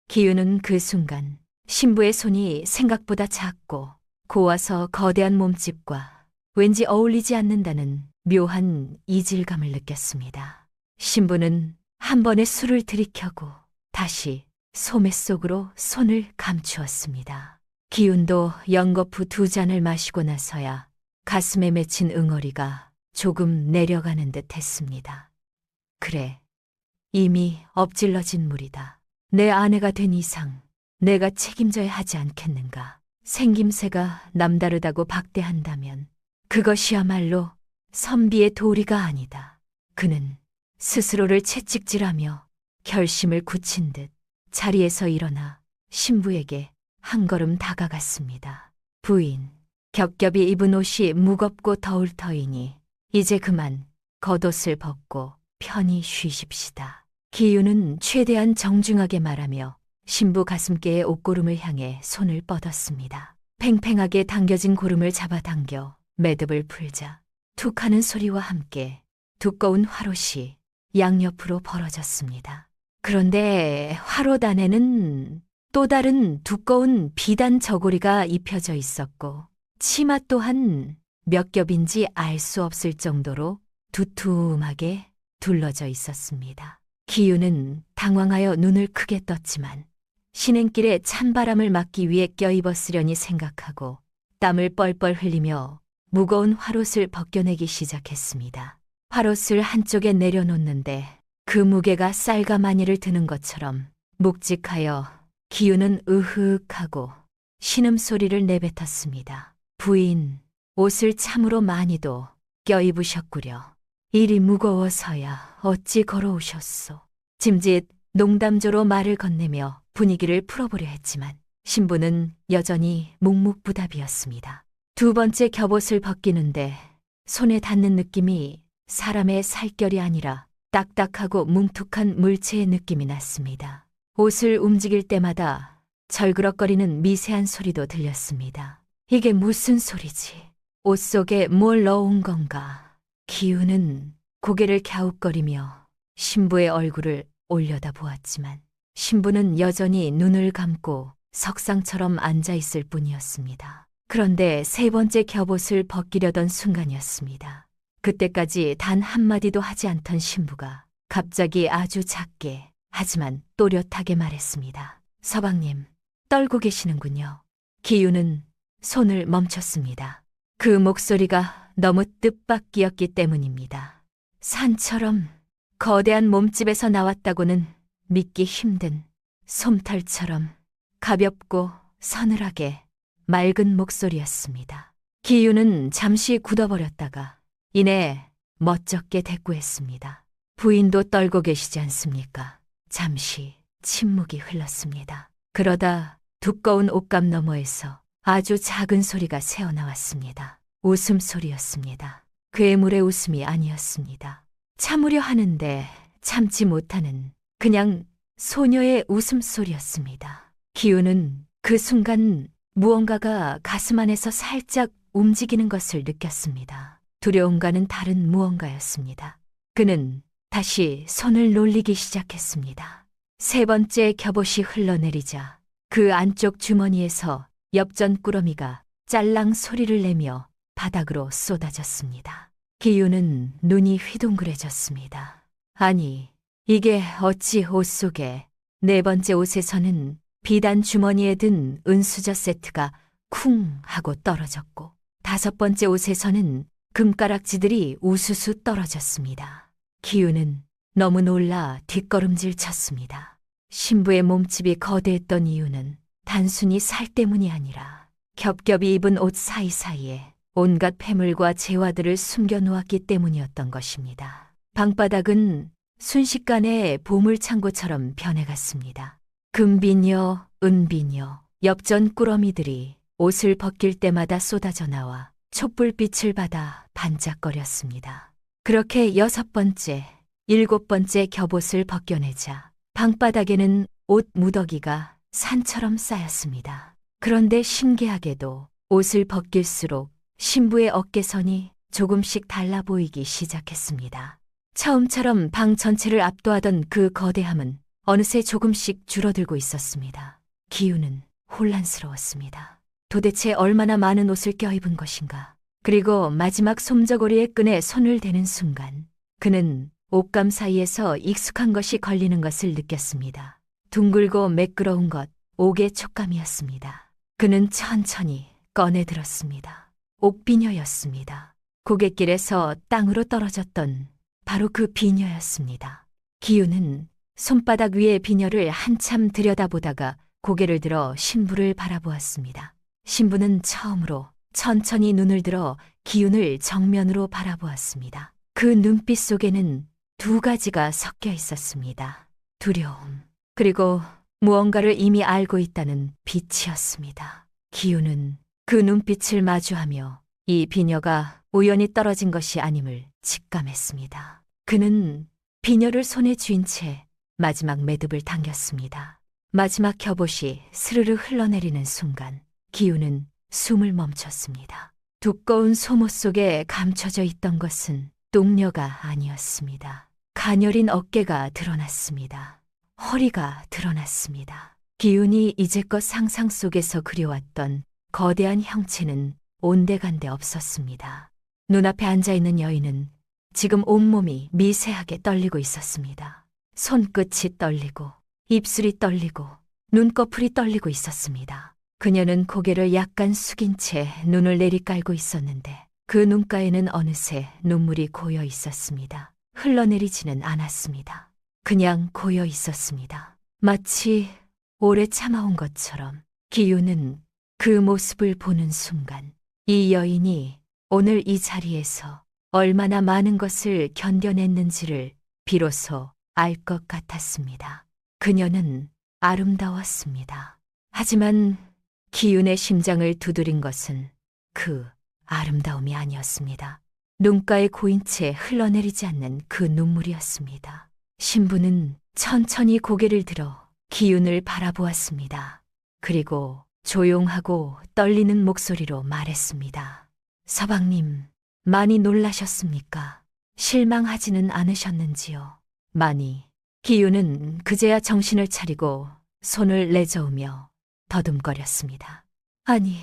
기윤은 그 순간 신부의 손이 생각보다 작고 고와서 거대한 몸집과 왠지 어울리지 않는다는 묘한 이질감을 느꼈습니다. 신부는 한 번에 술을 들이켜고 다시 소매 속으로 손을 감추었습니다. 기윤도 연거푸 2잔을 마시고 나서야 가슴에 맺힌 응어리가 조금 내려가는 듯 했습니다. 그래, 이미 엎질러진 물이다. 내 아내가 된 이상 내가 책임져야 하지 않겠는가. 생김새가 남다르다고 박대한다면 그것이야말로 선비의 도리가 아니다. 그는 스스로를 채찍질하며 결심을 굳힌 듯 자리에서 일어나 신부에게 한 걸음 다가갔습니다. 부인, 겹겹이 입은 옷이 무겁고 더울 터이니 이제 그만 겉옷을 벗고 편히 쉬십시다. 기윤은 최대한 정중하게 말하며 신부 가슴께의 옷고름을 향해 손을 뻗었습니다. 팽팽하게 당겨진 고름을 잡아당겨 매듭을 풀자 툭 하는 소리와 함께 두꺼운 화롯이 양옆으로 벌어졌습니다. 그런데 화롯 안에는 또 다른 두꺼운 비단 저고리가 입혀져 있었고 치마 또한 몇 겹인지 알 수 없을 정도로 두툼하게 둘러져 있었습니다. 기윤은 당황하여 눈을 크게 떴지만 신행길에 찬바람을 막기 위해 껴입었으려니 생각하고 땀을 뻘뻘 흘리며 무거운 화롯을 벗겨내기 시작했습니다. 화롯을 한쪽에 내려놓는데 그 무게가 쌀과 마니를 드는 것처럼 묵직하여 기우는 으흑하고 신음소리를 내뱉었습니다. 부인, 옷을 참으로 많이도 껴입으셨구려. 일이 무거워서야 어찌 걸어오셨소. 짐짓 농담조로 말을 건네며 분위기를 풀어보려 했지만 신부는 여전히 묵묵부답이었습니다. 두 번째 겹옷을 벗기는데 손에 닿는 느낌이 사람의 살결이 아니라 딱딱하고 뭉툭한 물체의 느낌이 났습니다. 옷을 움직일 때마다 절그럭거리는 미세한 소리도 들렸습니다. 이게 무슨 소리지? 옷 속에 뭘 넣은 건가? 기우는 고개를 갸웃거리며 신부의 얼굴을 올려다보았지만 신부는 여전히 눈을 감고 석상처럼 앉아있을 뿐이었습니다. 그런데 세 번째 겹옷을 벗기려던 순간이었습니다. 그때까지 단 한마디도 하지 않던 신부가 갑자기 아주 작게 하지만 또렷하게 말했습니다. 서방님, 떨고 계시는군요. 기우는 손을 멈췄습니다. 그 목소리가 너무 뜻밖이었기 때문입니다. 산처럼 거대한 몸집에서 나왔다고는 믿기 힘든 솜털처럼 가볍고 서늘하게 맑은 목소리였습니다. 기우는 잠시 굳어버렸다가 이내 멋쩍게 대꾸했습니다. 부인도 떨고 계시지 않습니까? 잠시 침묵이 흘렀습니다. 그러다 두꺼운 옷감 너머에서 아주 작은 소리가 새어나왔습니다. 웃음소리였습니다. 괴물의 웃음이 아니었습니다. 참으려 하는데 참지 못하는 그냥 소녀의 웃음소리였습니다. 기우는 그 순간 무언가가 가슴 안에서 살짝 움직이는 것을 느꼈습니다. 두려움과는 다른 무언가였습니다. 그는 다시 손을 놀리기 시작했습니다. 세 번째 겹옷이 흘러내리자 그 안쪽 주머니에서 엽전 꾸러미가 짤랑 소리를 내며 바닥으로 쏟아졌습니다. 기우는 눈이 휘둥그레졌습니다. 아니, 이게 어찌 옷 속에 네 번째 옷에서는 비단 주머니에 든 은수저 세트가 쿵 하고 떨어졌고 다섯 번째 옷에서는 금가락지들이 우수수 떨어졌습니다. 기우는 너무 놀라 뒷걸음질 쳤습니다. 신부의 몸집이 거대했던 이유는 단순히 살 때문이 아니라 겹겹이 입은 옷 사이사이에 온갖 폐물과 재화들을 숨겨놓았기 때문이었던 것입니다. 방바닥은 순식간에 보물창고처럼 변해갔습니다. 금비녀, 은비녀, 엽전 꾸러미들이 옷을 벗길 때마다 쏟아져 나와 촛불빛을 받아 반짝거렸습니다. 그렇게 여섯 번째, 일곱 번째 겹옷을 벗겨내자 방바닥에는 옷 무더기가 산처럼 쌓였습니다. 그런데 신기하게도 옷을 벗길수록 신부의 어깨선이 조금씩 달라 보이기 시작했습니다. 처음처럼 방 전체를 압도하던 그 거대함은 어느새 조금씩 줄어들고 있었습니다. 기우는 혼란스러웠습니다. 도대체 얼마나 많은 옷을 껴입은 것인가. 그리고 마지막 솜저고리의 끈에 손을 대는 순간 그는 옷감 사이에서 익숙한 것이 걸리는 것을 느꼈습니다. 둥글고 매끄러운 것, 옥의 촉감이었습니다. 그는 천천히 꺼내 들었습니다. 옥비녀였습니다. 고갯길에서 땅으로 떨어졌던 바로 그 비녀였습니다. 기우는 손바닥 위의 비녀를 한참 들여다보다가 고개를 들어 신부를 바라보았습니다. 신부는 처음으로 천천히 눈을 들어 기운을 정면으로 바라보았습니다. 그 눈빛 속에는 두 가지가 섞여 있었습니다. 두려움, 그리고 무언가를 이미 알고 있다는 빛이었습니다. 기우는 그 눈빛을 마주하며 이 비녀가 우연히 떨어진 것이 아님을 직감했습니다. 그는 비녀를 손에 쥔 채 마지막 매듭을 당겼습니다. 마지막 겹옷이 스르르 흘러내리는 순간 기우는 숨을 멈췄습니다. 두꺼운 속옷 속에 감춰져 있던 것은 똥녀가 아니었습니다. 가녀린 어깨가 드러났습니다. 허리가 드러났습니다. 기운이 이제껏 상상 속에서 그려왔던 거대한 형체는 온데간데 없었습니다. 눈앞에 앉아있는 여인은 지금 온몸이 미세하게 떨리고 있었습니다. 손끝이 떨리고 입술이 떨리고 눈꺼풀이 떨리고 있었습니다. 그녀는 고개를 약간 숙인 채 눈을 내리깔고 있었는데 그 눈가에는 어느새 눈물이 고여 있었습니다. 흘러내리지는 않았습니다. 그냥 고여 있었습니다. 마치 오래 참아온 것처럼 기유는 그 모습을 보는 순간 이 여인이 오늘 이 자리에서 얼마나 많은 것을 견뎌냈는지를 비로소 알 것 같았습니다. 그녀는 아름다웠습니다. 하지만 기윤의 심장을 두드린 것은 그 아름다움이 아니었습니다. 눈가에 고인 채 흘러내리지 않는 그 눈물이었습니다. 신부는 천천히 고개를 들어 기윤을 바라보았습니다. 그리고 조용하고 떨리는 목소리로 말했습니다. 서방님, 많이 놀라셨습니까? 실망하지는 않으셨는지요? 많이. 기윤은 그제야 정신을 차리고 손을 내저으며 더듬거렸습니다. 아니,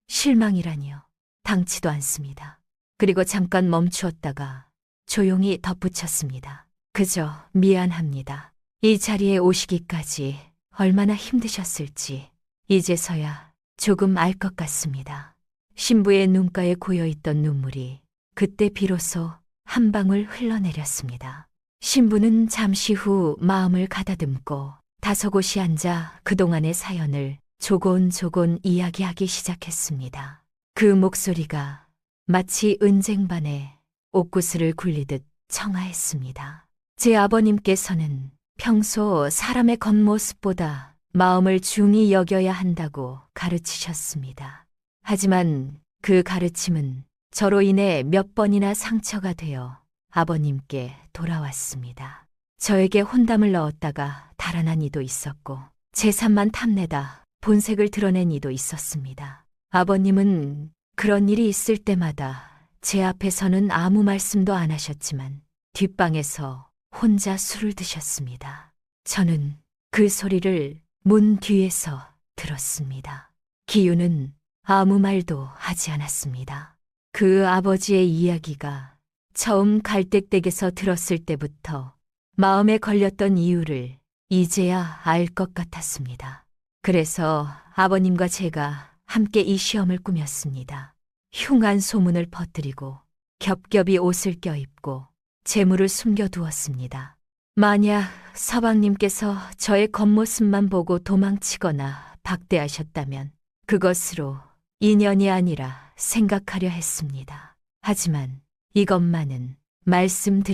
실망이라니요. 당치도 않습니다. 그리고 잠깐 멈추었다가 조용히 덧붙였습니다. 그저 미안합니다. 이 자리에 오시기까지 얼마나 힘드셨을지 이제서야 조금 알 것 같습니다. 신부의 눈가에 고여있던 눈물이 그때 비로소 한 방울 흘러내렸습니다. 신부는 잠시 후 마음을 가다듬고 다소곳이 앉아 그동안의 사연을 조곤조곤 이야기하기 시작했습니다. 그 목소리가 마치 은쟁반에 옥구슬을 굴리듯 청아했습니다. 제 아버님께서는 평소 사람의 겉모습보다 마음을 중히 여겨야 한다고 가르치셨습니다. 하지만 그 가르침은 저로 인해 몇 번이나 상처가 되어 아버님께 돌아왔습니다. 저에게 혼담을 넣었다가 달아난 이도 있었고 재산만 탐내다 본색을 드러낸 이도 있었습니다. 아버님은 그런 일이 있을 때마다 제 앞에서는 아무 말씀도 안 하셨지만 뒷방에서 혼자 술을 드셨습니다. 저는 그 소리를 문 뒤에서 들었습니다. 기유는 아무 말도 하지 않았습니다. 그 아버지의 이야기가 처음 갈대댁에서 들었을 때부터 마음에 걸렸던 이유를 이제야 알 것 같았습니다. 그래서 아버님과 제가 함께 이 시험을 꾸몄습니다. 흉한 소문을 퍼뜨리고 겹겹이 옷을 껴입고 재물을 숨겨두었습니다. 만약 서방님께서 저의 겉모습만 보고 도망치거나 박대하셨다면 그것으로 인연이 아니라 생각하려 했습니다. 하지만 이것만은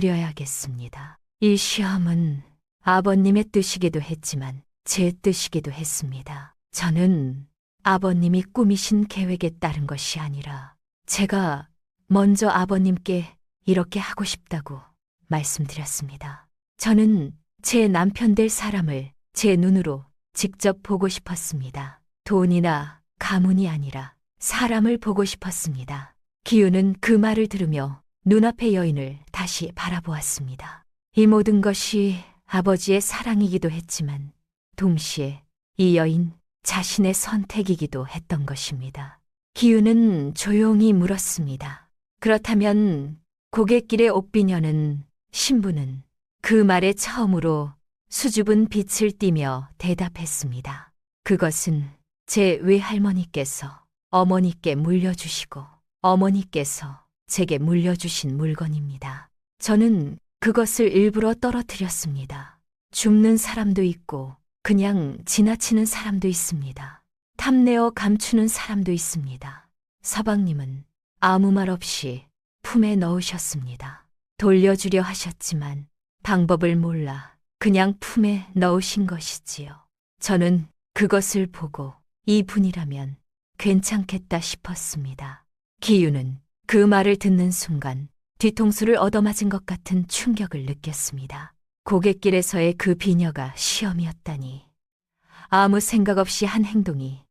말씀드려야겠습니다. 이 시험은 아버님의 뜻이기도 했지만 제 뜻이기도 했습니다. 저는 아버님이 꾸미신 계획에 따른 것이 아니라 제가 먼저 아버님께 이렇게 하고 싶다고 말씀드렸습니다. 저는 제 남편 될 사람을 제 눈으로 직접 보고 싶었습니다. 돈이나 가문이 아니라 사람을 보고 싶었습니다. 기우는 그 말을 들으며 눈앞의 여인을 다시 바라보았습니다. 이 모든 것이 아버지의 사랑이기도 했지만 동시에 이 여인 자신의 선택이기도 했던 것입니다. 기우는 조용히 물었습니다. 그렇다면 고갯길의 옥비녀는 신부는 그 말에 처음으로 수줍은 빛을 띠며 대답했습니다. 그것은 제 외할머니께서 어머니께 물려주시고 어머니께서 제게 물려주신 물건입니다. 저는 그것을 일부러 떨어뜨렸습니다. 줍는 사람도 있고 그냥 지나치는 사람도 있습니다. 탐내어 감추는 사람도 있습니다. 서방님은 아무 말 없이 품에 넣으셨습니다. 돌려주려 하셨지만 방법을 몰라 그냥 품에 넣으신 것이지요. 저는 그것을 보고 이분이라면 괜찮겠다 싶었습니다. 기유는 그 말을 듣는 순간 뒤통수를 얻어맞은 것 같은 충격을 느꼈습니다. 고갯길에서의 그 비녀가 시험이었다니. 아무 생각 없이 한 행동이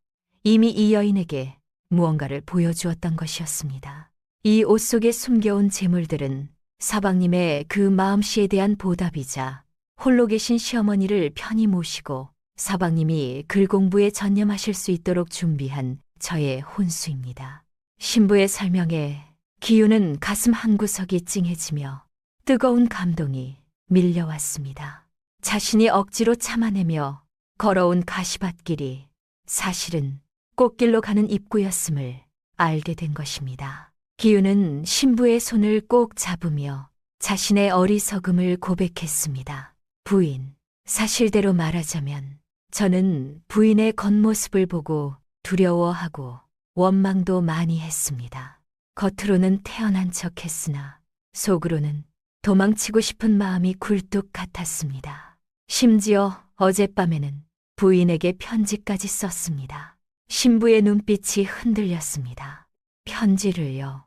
이미 이 여인에게 무언가를 보여주었던 것이었습니다. 이 옷 속에 숨겨온 재물들은 사방님의 그 마음씨에 대한 보답이자 홀로 계신 시어머니를 편히 모시고 사방님이 글 공부에 전념하실 수 있도록 준비한 저의 혼수입니다. 신부의 설명에 기유는 가슴 한구석이 찡해지며 뜨거운 감동이 밀려왔습니다. 자신이 억지로 참아내며 걸어온 가시밭길이 사실은 꽃길로 가는 입구였음을 알게 된 것입니다. 기유는 신부의 손을 꼭 잡으며 자신의 어리석음을 고백했습니다. 부인, 사실대로 말하자면 저는 부인의 겉모습을 보고 두려워하고 원망도 많이 했습니다. 겉으로는 태어난 척 했으나 속으로는 도망치고 싶은 마음이 굴뚝 같았습니다. 심지어 어젯밤에는 부인에게 편지까지 썼습니다. 신부의 눈빛이 흔들렸습니다. 편지를요.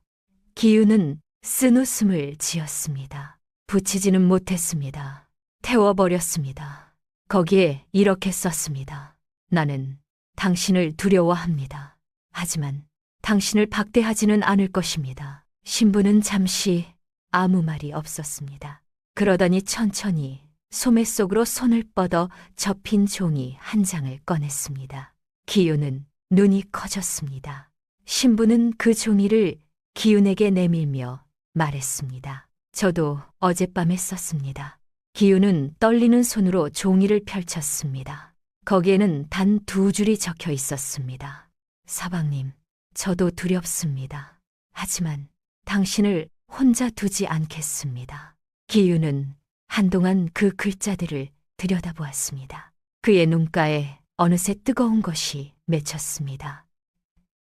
기우는 쓴웃음을 지었습니다. 붙이지는 못했습니다. 태워버렸습니다. 거기에 이렇게 썼습니다. 나는 당신을 두려워합니다. 하지만 당신을 박대하지는 않을 것입니다. 신부는 잠시 아무 말이 없었습니다. 그러더니 천천히 소매 속으로 손을 뻗어 접힌 종이 한 장을 꺼냈습니다. 기우는 눈이 커졌습니다. 신부는 그 종이를 기훈에게 내밀며 말했습니다. 저도 어젯밤에 썼습니다. 기훈은 떨리는 손으로 종이를 펼쳤습니다. 거기에는 단 2줄이 적혀 있었습니다. 서방님, 저도 두렵습니다. 하지만 당신을 혼자 두지 않겠습니다. 기훈은 한동안 그 글자들을 들여다보았습니다. 그의 눈가에 어느새 뜨거운 것이 맺혔습니다.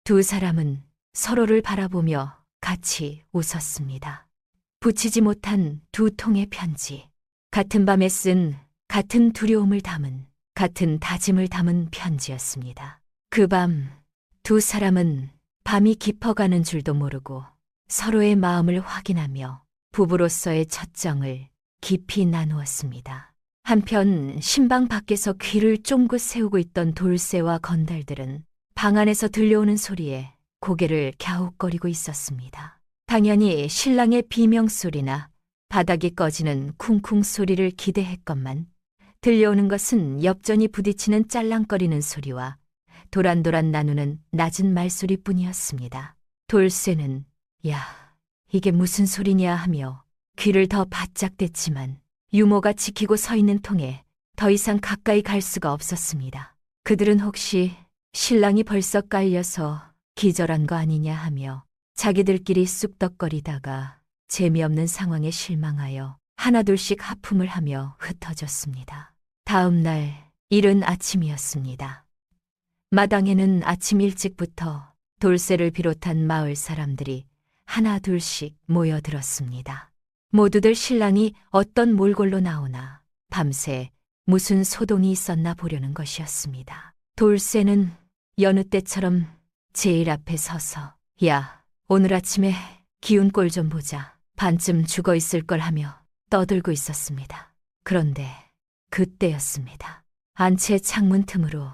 두 사람은 서로를 바라보며 같이 웃었습니다. 붙이지 못한 2통의 편지, 같은 밤에 쓴 같은 두려움을 담은, 같은 다짐을 담은 편지였습니다. 그 밤 두 사람은 밤이 깊어가는 줄도 모르고 서로의 마음을 확인하며 부부로서의 첫 정을 깊이 나누었습니다. 한편 신방 밖에서 귀를 쫑긋 세우고 있던 돌쇠와 건달들은 방 안에서 들려오는 소리에 고개를 갸웃거리고 있었습니다. 당연히 신랑의 비명소리나 바닥이 꺼지는 쿵쿵 소리를 기대했건만 들려오는 것은 엽전이 부딪히는 짤랑거리는 소리와 도란도란 나누는 낮은 말소리뿐이었습니다. 돌쇠는 야, 이게 무슨 소리냐 하며 귀를 더 바짝 댔지만 유모가 지키고 서 있는 통에 더 이상 가까이 갈 수가 없었습니다. 그들은 혹시 신랑이 벌써 깔려서 기절한 거 아니냐 하며 자기들끼리 쑥덕거리다가 재미없는 상황에 실망하여 하나둘씩 하품을 하며 흩어졌습니다. 다음 날 이른 아침이었습니다. 마당에는 아침 일찍부터 돌쇠를 비롯한 마을 사람들이 하나 둘씩 모여들었습니다. 모두들 신랑이 어떤 몰골로 나오나 밤새 무슨 소동이 있었나 보려는 것이었습니다. 돌쇠는 여느 때처럼 제일 앞에 서서 야, 오늘 아침에 기운 꼴 좀 보자. 반쯤 죽어 있을 걸 하며 떠들고 있었습니다. 그런데 그때였습니다. 안채 창문 틈으로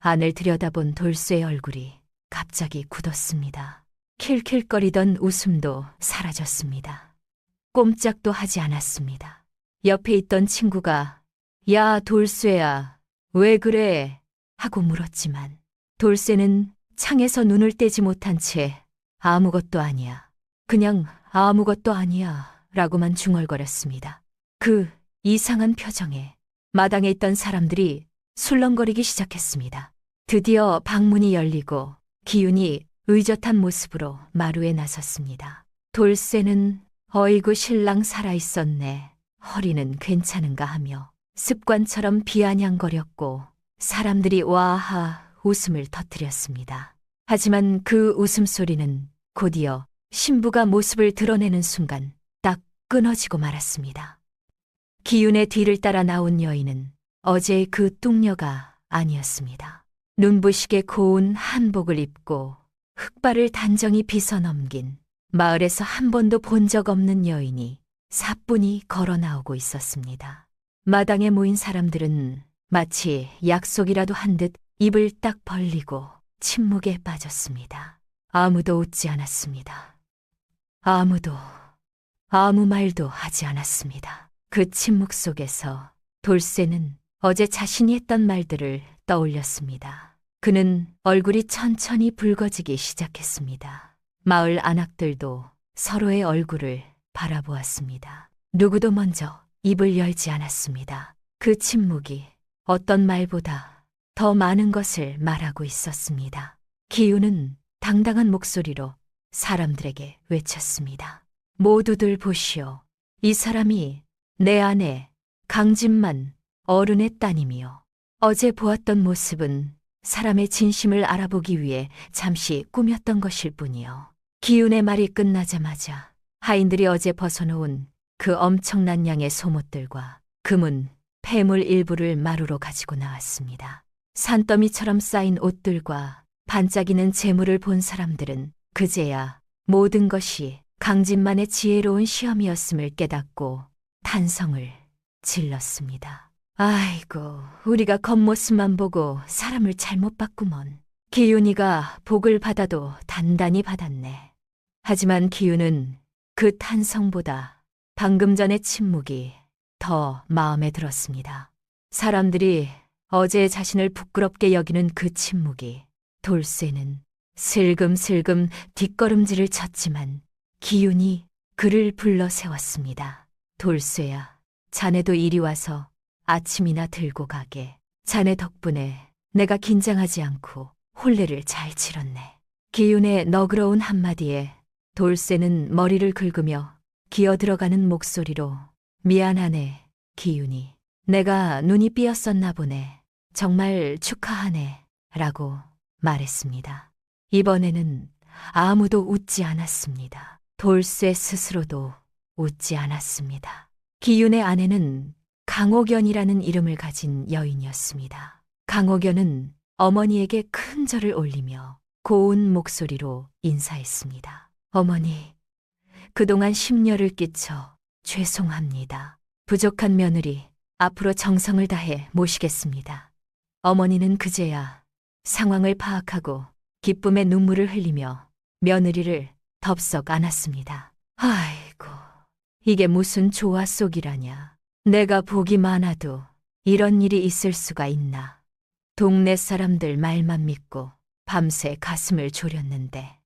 안을 들여다본 돌쇠의 얼굴이 갑자기 굳었습니다. 킬킬거리던 웃음도 사라졌습니다. 꼼짝도 하지 않았습니다. 옆에 있던 친구가 야, 돌쇠야, 왜 그래? 하고 물었지만 돌쇠는 창에서 눈을 떼지 못한 채 아무것도 아니야. 그냥 아무것도 아니야 라고만 중얼거렸습니다. 그 이상한 표정에 마당에 있던 사람들이 술렁거리기 시작했습니다. 드디어 방문이 열리고 기훈이 의젓한 모습으로 마루에 나섰습니다. 돌쇠는 어이구 신랑 살아있었네. 허리는 괜찮은가 하며 습관처럼 비아냥거렸고 사람들이 와하 웃음을 터뜨렸습니다. 하지만 그 웃음소리는 곧이어 신부가 모습을 드러내는 순간 딱 끊어지고 말았습니다. 기훈의 뒤를 따라 나온 여인은 어제의 그 뚱녀가 아니었습니다. 눈부시게 고운 한복을 입고 흑발을 단정히 빗어넘긴 마을에서 한 번도 본 적 없는 여인이 사뿐히 걸어 나오고 있었습니다. 마당에 모인 사람들은 마치 약속이라도 한 듯 입을 딱 벌리고 침묵에 빠졌습니다. 아무도 웃지 않았습니다. 아무도 아무 말도 하지 않았습니다. 그 침묵 속에서 돌쇠는 어제 자신이 했던 말들을 떠올렸습니다. 그는 얼굴이 천천히 붉어지기 시작했습니다. 마을 안악들도 서로의 얼굴을 바라보았습니다. 누구도 먼저 입을 열지 않았습니다. 그 침묵이 어떤 말보다 더 많은 것을 말하고 있었습니다. 기훈은 당당한 목소리로 사람들에게 외쳤습니다. 모두들 보시오. 이 사람이 내 아내 강진만 어른의 따님이요. 어제 보았던 모습은 사람의 진심을 알아보기 위해 잠시 꾸몄던 것일 뿐이요. 기훈의 말이 끝나자마자 하인들이 어제 벗어놓은 그 엄청난 양의 속옷들과 금은 폐물 일부를 마루로 가지고 나왔습니다. 산더미처럼 쌓인 옷들과 반짝이는 재물을 본 사람들은 그제야 모든 것이 강진만의 지혜로운 시험이었음을 깨닫고 탄성을 질렀습니다. 아이고, 우리가 겉모습만 보고 사람을 잘못 봤구먼. 기훈이가 복을 받아도 단단히 받았네. 하지만 기훈은 그 탄성보다 방금 전의 침묵이 더 마음에 들었습니다. 사람들이 어제 자신을 부끄럽게 여기는 그 침묵이 돌쇠는 슬금슬금 뒷걸음질을 쳤지만 기훈이 그를 불러 세웠습니다. 돌쇠야, 자네도 이리 와서 아침이나 들고 가게. 자네 덕분에 내가 긴장하지 않고 혼례를 잘 치렀네. 기훈의 너그러운 한마디에 돌쇠는 머리를 긁으며 기어들어가는 목소리로 미안하네, 기훈이. 내가 눈이 삐었었나 보네. 정말 축하하네. 라고 말했습니다. 이번에는 아무도 웃지 않았습니다. 돌쇠 스스로도 웃지 않았습니다. 기훈의 아내는 강옥연이라는 이름을 가진 여인이었습니다. 강옥연은 어머니에게 큰 절을 올리며 고운 목소리로 인사했습니다. 어머니, 그동안 심려를 끼쳐 죄송합니다. 부족한 며느리, 앞으로 정성을 다해 모시겠습니다. 어머니는 그제야 상황을 파악하고 기쁨의 눈물을 흘리며 며느리를 덥석 안았습니다. 아이고, 이게 무슨 조화 속이라냐. 내가 복이 많아도 이런 일이 있을 수가 있나. 동네 사람들 말만 믿고 밤새 가슴을 졸였는데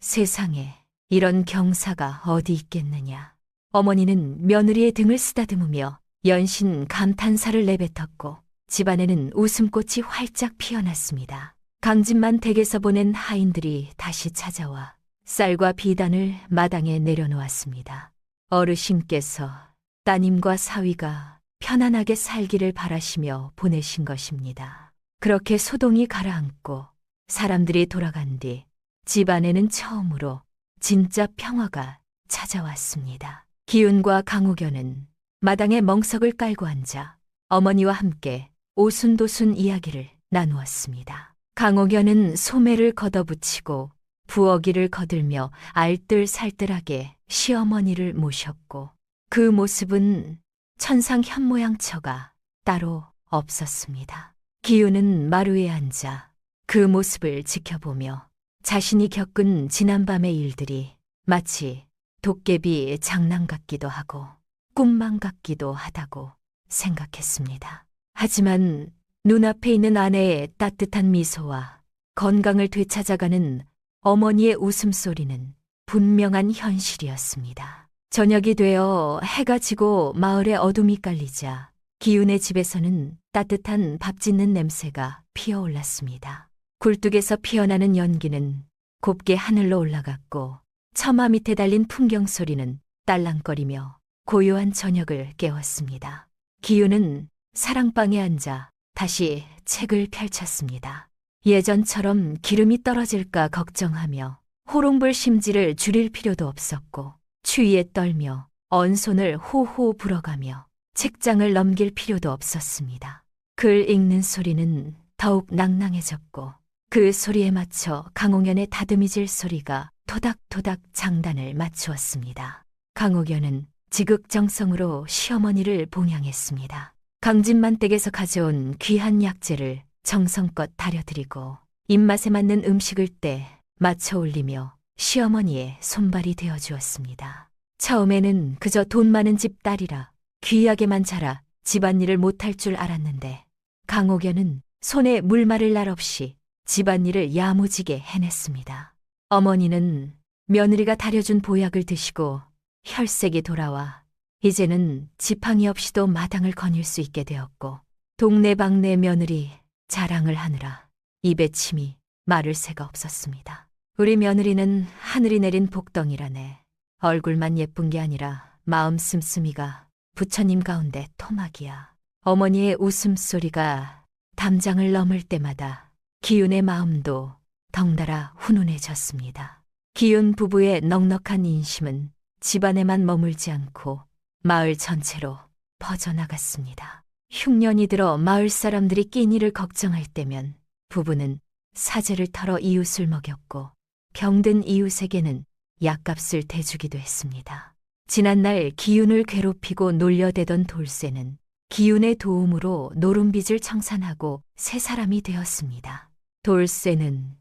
세상에 이런 경사가 어디 있겠느냐. 어머니는 며느리의 등을 쓰다듬으며 연신 감탄사를 내뱉었고 집안에는 웃음꽃이 활짝 피어났습니다. 강진만 댁에서 보낸 하인들이 다시 찾아와 쌀과 비단을 마당에 내려놓았습니다. 어르신께서 따님과 사위가 편안하게 살기를 바라시며 보내신 것입니다. 그렇게 소동이 가라앉고 사람들이 돌아간 뒤 집안에는 처음으로 진짜 평화가 찾아왔습니다. 기훈과 강옥연은 마당에 멍석을 깔고 앉아 어머니와 함께 오순도순 이야기를 나누었습니다. 강옥연은 소매를 걷어붙이고 부엌일을 거들며 알뜰살뜰하게 시어머니를 모셨고 그 모습은 천상 현모양처가 따로 없었습니다. 기훈은 마루에 앉아 그 모습을 지켜보며 자신이 겪은 지난밤의 일들이 마치 도깨비 장난 같기도 하고 꿈만 같기도 하다고 생각했습니다. 하지만 눈앞에 있는 아내의 따뜻한 미소와 건강을 되찾아가는 어머니의 웃음소리는 분명한 현실이었습니다. 저녁이 되어 해가 지고 마을에 어둠이 깔리자 기훈의 집에서는 따뜻한 밥 짓는 냄새가 피어올랐습니다. 굴뚝에서 피어나는 연기는 곱게 하늘로 올라갔고 처마 밑에 달린 풍경 소리는 딸랑거리며 고요한 저녁을 깨웠습니다. 기훈은 사랑방에 앉아 다시 책을 펼쳤습니다. 예전처럼 기름이 떨어질까 걱정하며 호롱불 심지를 줄일 필요도 없었고 추위에 떨며 언손을 호호 불어가며 책장을 넘길 필요도 없었습니다. 글 읽는 소리는 더욱 낭낭해졌고 그 소리에 맞춰 강옥연의 다듬이질 소리가 토닥토닥 장단을 맞추었습니다. 강옥연은 지극정성으로 시어머니를 봉양했습니다. 강진만 댁에서 가져온 귀한 약재를 정성껏 다려드리고 입맛에 맞는 음식을 때 맞춰 올리며 시어머니의 손발이 되어주었습니다. 처음에는 그저 돈 많은 집 딸이라 귀하게만 자라 집안일을 못할 줄 알았는데 강옥연은 손에 물 마를 날 없이 집안일을 야무지게 해냈습니다. 어머니는 며느리가 다려준 보약을 드시고 혈색이 돌아와 이제는 지팡이 없이도 마당을 거닐 수 있게 되었고 동네방네 며느리 자랑을 하느라 입에 침이 마를 새가 없었습니다. 우리 며느리는 하늘이 내린 복덩이라네. 얼굴만 예쁜 게 아니라 마음 씀씀이가 부처님 가운데 토막이야. 어머니의 웃음소리가 담장을 넘을 때마다 기윤의 마음도 덩달아 훈훈해졌습니다. 기윤 부부의 넉넉한 인심은 집안에만 머물지 않고 마을 전체로 퍼져나갔습니다. 흉년이 들어 마을 사람들이 끼니를 걱정할 때면 부부는 사제를 털어 이웃을 먹였고 병든 이웃에게는 약값을 대주기도 했습니다. 지난날 기윤을 괴롭히고 놀려대던 돌쇠는 기윤의 도움으로 노름빚을 청산하고 새 사람이 되었습니다. 돌쇠는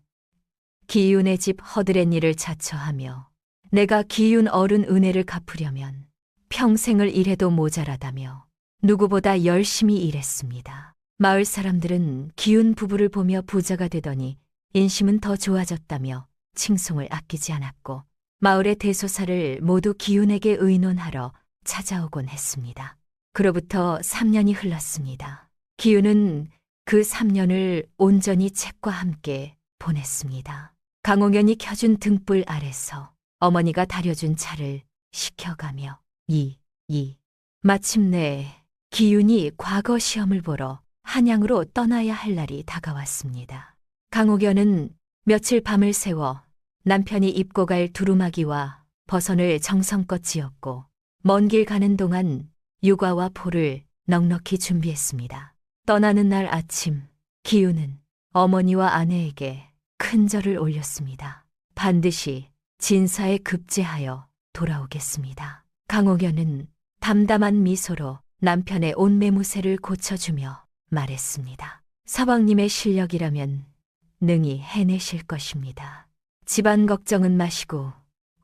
기윤의 집 허드렛 일을 자처하며 내가 기윤 어른 은혜를 갚으려면 평생을 일해도 모자라다며 누구보다 열심히 일했습니다. 마을 사람들은 기윤 부부를 보며 부자가 되더니 인심은 더 좋아졌다며 칭송을 아끼지 않았고 마을의 대소사를 모두 기윤에게 의논하러 찾아오곤 했습니다. 그로부터 3년이 흘렀습니다. 기윤은 그 3년을 온전히 책과 함께 보냈습니다. 강홍현이 켜준 등불 아래서 어머니가 다려준 차를 식혀가며 마침내 기윤이 과거 시험을 보러 한양으로 떠나야 할 날이 다가왔습니다. 강옥연은 며칠 밤을 새워 남편이 입고 갈 두루마기와 버선을 정성껏 지었고 먼 길 가는 동안 육아와 포를 넉넉히 준비했습니다. 떠나는 날 아침 기윤은 어머니와 아내에게 큰 절을 올렸습니다. 반드시 진사에 급제하여 돌아오겠습니다. 강옥연은 담담한 미소로 남편의 옷매무새를 고쳐주며 말했습니다. 서방님의 실력이라면 능히 해내실 것입니다. 집안 걱정은 마시고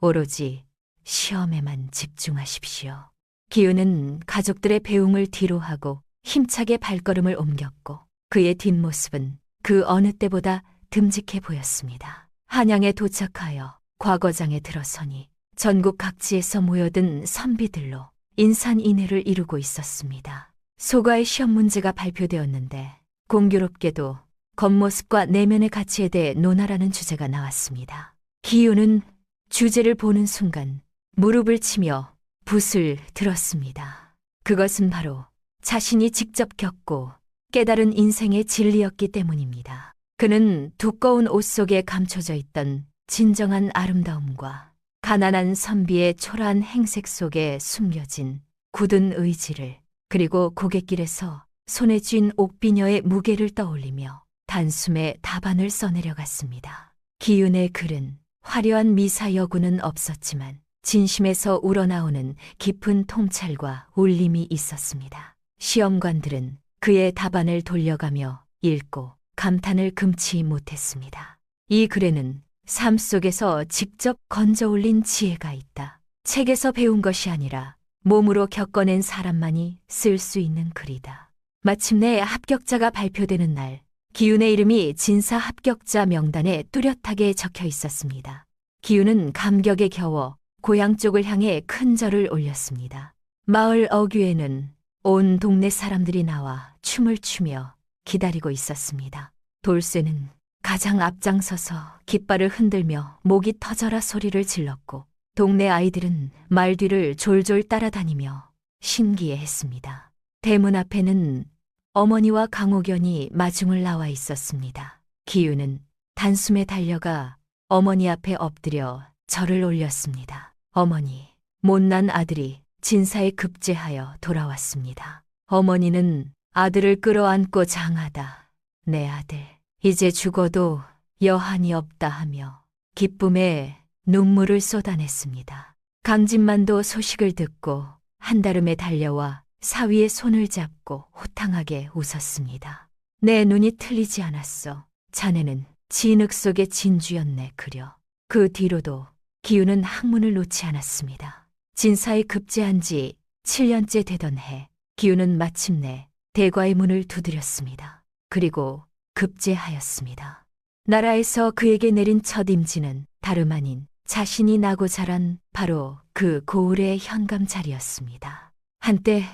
오로지 시험에만 집중하십시오. 기윤은 가족들의 배웅을 뒤로하고 힘차게 발걸음을 옮겼고 그의 뒷모습은 그 어느 때보다 듬직해 보였습니다. 한양에 도착하여 과거장에 들어서니 전국 각지에서 모여든 선비들로 인산인해를 이루고 있었습니다. 소가의 시험 문제가 발표되었는데 공교롭게도 겉모습과 내면의 가치에 대해 논하라는 주제가 나왔습니다. 기윤은 주제를 보는 순간 무릎을 치며 붓을 들었습니다. 그것은 바로 자신이 직접 겪고 깨달은 인생의 진리였기 때문입니다. 그는 두꺼운 옷 속에 감춰져 있던 진정한 아름다움과 가난한 선비의 초라한 행색 속에 숨겨진 굳은 의지를 그리고 고갯길에서 손에 쥔 옥비녀의 무게를 떠올리며 단숨에 답안을 써내려갔습니다. 기윤의 글은 화려한 미사여구는 없었지만 진심에서 우러나오는 깊은 통찰과 울림이 있었습니다. 시험관들은 그의 답안을 돌려가며 읽고 감탄을 금치 못했습니다. 이 글에는 삶 속에서 직접 건져 올린 지혜가 있다. 책에서 배운 것이 아니라 몸으로 겪어낸 사람만이 쓸 수 있는 글이다. 마침내 합격자가 발표되는 날, 기윤의 이름이 진사 합격자 명단에 뚜렷하게 적혀 있었습니다. 기윤은 감격에 겨워 고향 쪽을 향해 큰 절을 올렸습니다. 마을 어귀에는 온 동네 사람들이 나와 춤을 추며 기다리고 있었습니다. 돌쇠는 가장 앞장서서 깃발을 흔들며 목이 터져라 소리를 질렀고 동네 아이들은 말 뒤를 졸졸 따라다니며 신기해했습니다. 대문 앞에는 어머니와 강옥연이 마중을 나와 있었습니다. 기윤은 단숨에 달려가 어머니 앞에 엎드려 절을 올렸습니다. 어머니, 못난 아들이 진사에 급제하여 돌아왔습니다. 어머니는 아들을 끌어안고 장하다. 내 아들, 이제 죽어도 여한이 없다 하며 기쁨에 눈물을 쏟아냈습니다. 강진만도 소식을 듣고 한달음에 달려와 사위의 손을 잡고 호탕하게 웃었습니다. 내 눈이 틀리지 않았어. 자네는 진흙 속의 진주였네 그려. 그 뒤로도 기윤은 학문을 놓지 않았습니다. 진사에 급제한 지 7년째 되던 해, 기윤은 마침내 대과의 문을 두드렸습니다. 그리고 급제하였습니다. 나라에서 그에게 내린 첫 임지는 다름 아닌 자신이 나고 자란 바로 그 고을의 현감 자리였습니다. 한때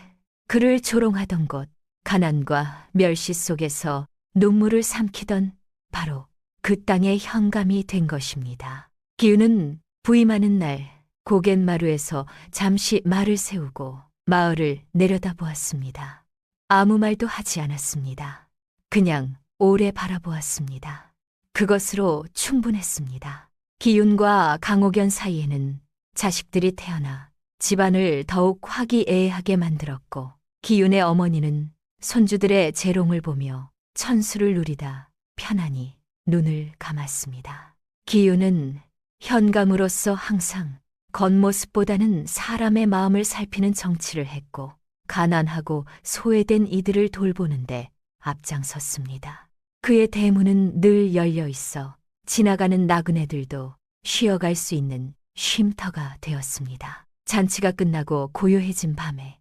그를 조롱하던 곳, 가난과 멸시 속에서 눈물을 삼키던 바로 그 땅의 현감이 된 것입니다. 기윤은 부임하는 날 고갯마루에서 잠시 말을 세우고 마을을 내려다보았습니다. 아무 말도 하지 않았습니다. 그냥 오래 바라보았습니다. 그것으로 충분했습니다. 기윤과 강옥연 사이에는 자식들이 태어나 집안을 더욱 화기애애하게 만들었고, 기윤의 어머니는 손주들의 재롱을 보며 천수를 누리다 편안히 눈을 감았습니다. 기윤은 현감으로서 항상 겉모습보다는 사람의 마음을 살피는 정치를 했고, 가난하고 소외된 이들을 돌보는데 앞장섰습니다. 그의 대문은 늘 열려 있어 지나가는 나그네들도 쉬어갈 수 있는 쉼터가 되었습니다. 잔치가 끝나고 고요해진 밤에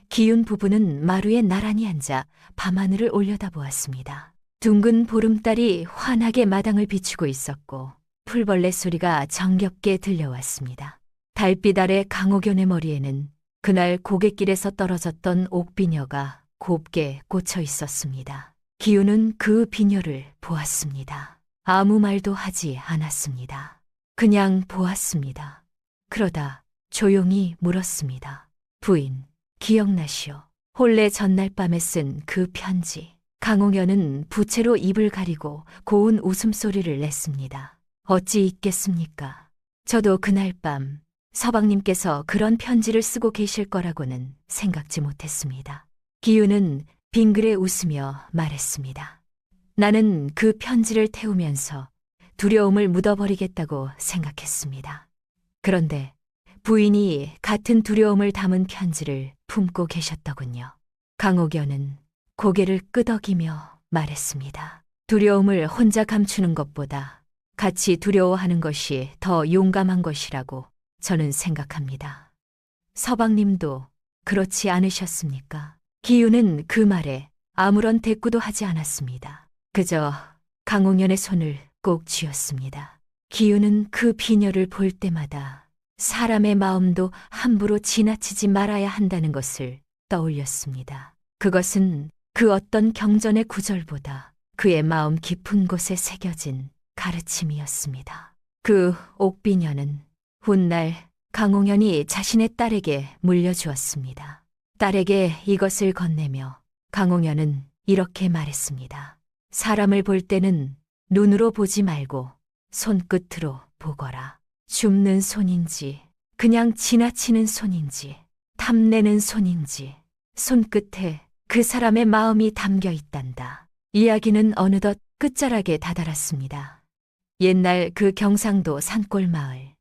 기윤 부부는 마루에 나란히 앉아 밤하늘을 올려다보았습니다. 둥근 보름달이 환하게 마당을 비추고 있었고, 풀벌레 소리가 정겹게 들려왔습니다. 달빛 아래 강옥연의 머리에는 그날 고갯길에서 떨어졌던 옥비녀가 곱게 꽂혀 있었습니다. 기윤은 그 비녀를 보았습니다. 아무 말도 하지 않았습니다. 그냥 보았습니다. 그러다 조용히 물었습니다. 부인, 기억나시오? 혼례 전날 밤에 쓴 그 편지. 강옥연은 부채로 입을 가리고 고운 웃음소리를 냈습니다. 어찌 있겠습니까? 저도 그날 밤 서방님께서 그런 편지를 쓰고 계실 거라고는 생각지 못했습니다. 기윤은 빙그레 웃으며 말했습니다. 나는 그 편지를 태우면서 두려움을 묻어버리겠다고 생각했습니다. 그런데 부인이 같은 두려움을 담은 편지를 품고 계셨더군요. 강옥연은 고개를 끄덕이며 말했습니다. 두려움을 혼자 감추는 것보다 같이 두려워하는 것이 더 용감한 것이라고 저는 생각합니다. 서방님도 그렇지 않으셨습니까? 기윤은 그 말에 아무런 대꾸도 하지 않았습니다. 그저 강옥연의 손을 꼭 쥐었습니다. 기윤은 그 비녀를 볼 때마다 사람의 마음도 함부로 지나치지 말아야 한다는 것을 떠올렸습니다. 그것은 그 어떤 경전의 구절보다 그의 마음 깊은 곳에 새겨진 가르침이었습니다. 그 옥비녀는 훗날 강옥연이 자신의 딸에게 물려주었습니다. 딸에게 이것을 건네며 강옥연은 이렇게 말했습니다. 사람을 볼 때는 눈으로 보지 말고 손끝으로 보거라. 줍는 손인지, 그냥 지나치는 손인지, 탐내는 손인지, 손끝에 그 사람의 마음이 담겨 있단다. 이야기는 어느덧 끝자락에 다다랐습니다. 옛날 그 경상도 산골 마을,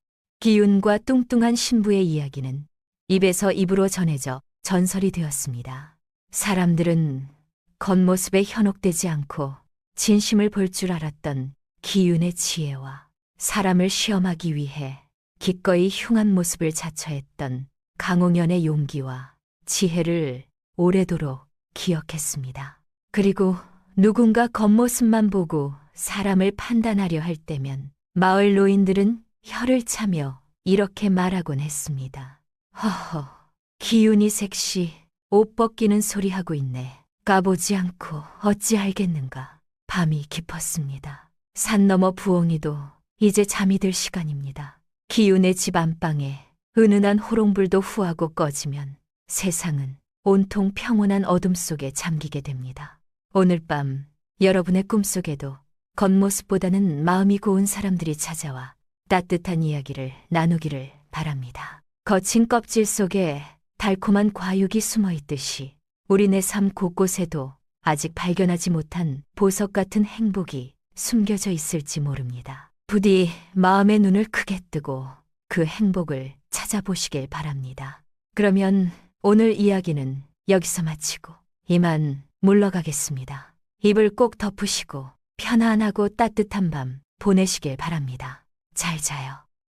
기윤과 뚱뚱한 신부의 이야기는 입에서 입으로 전해져 전설이 되었습니다. 사람들은 겉모습에 현혹되지 않고 진심을 볼 줄 알았던 기윤의 지혜와 사람을 시험하기 위해 기꺼이 흉한 모습을 자처했던 강옥연의 용기와 지혜를 오래도록 기억했습니다. 그리고 누군가 겉모습만 보고 사람을 판단하려 할 때면 마을 노인들은 혀를 차며 이렇게 말하곤 했습니다. 허허, 기윤이 색시 옷 벗기는 소리 하고 있네. 까보지 않고 어찌 알겠는가. 밤이 깊었습니다. 산 너머 부엉이도 이제 잠이 들 시간입니다. 기윤의 집 안방에 은은한 호롱불도 후하고 꺼지면 세상은 온통 평온한 어둠 속에 잠기게 됩니다. 오늘 밤 여러분의 꿈속에도 겉모습보다는 마음이 고운 사람들이 찾아와 따뜻한 이야기를 나누기를 바랍니다. 거친 껍질 속에 달콤한 과육이 숨어 있듯이 우리네 삶 곳곳에도 아직 발견하지 못한 보석 같은 행복이 숨겨져 있을지 모릅니다. 부디 마음의 눈을 크게 뜨고 그 행복을 찾아보시길 바랍니다. 그러면 오늘 이야기는 여기서 마치고 이만 물러가겠습니다. 입을 꼭 덮으시고 편안하고 따뜻한 밤 보내시길 바랍니다. 잘 자요.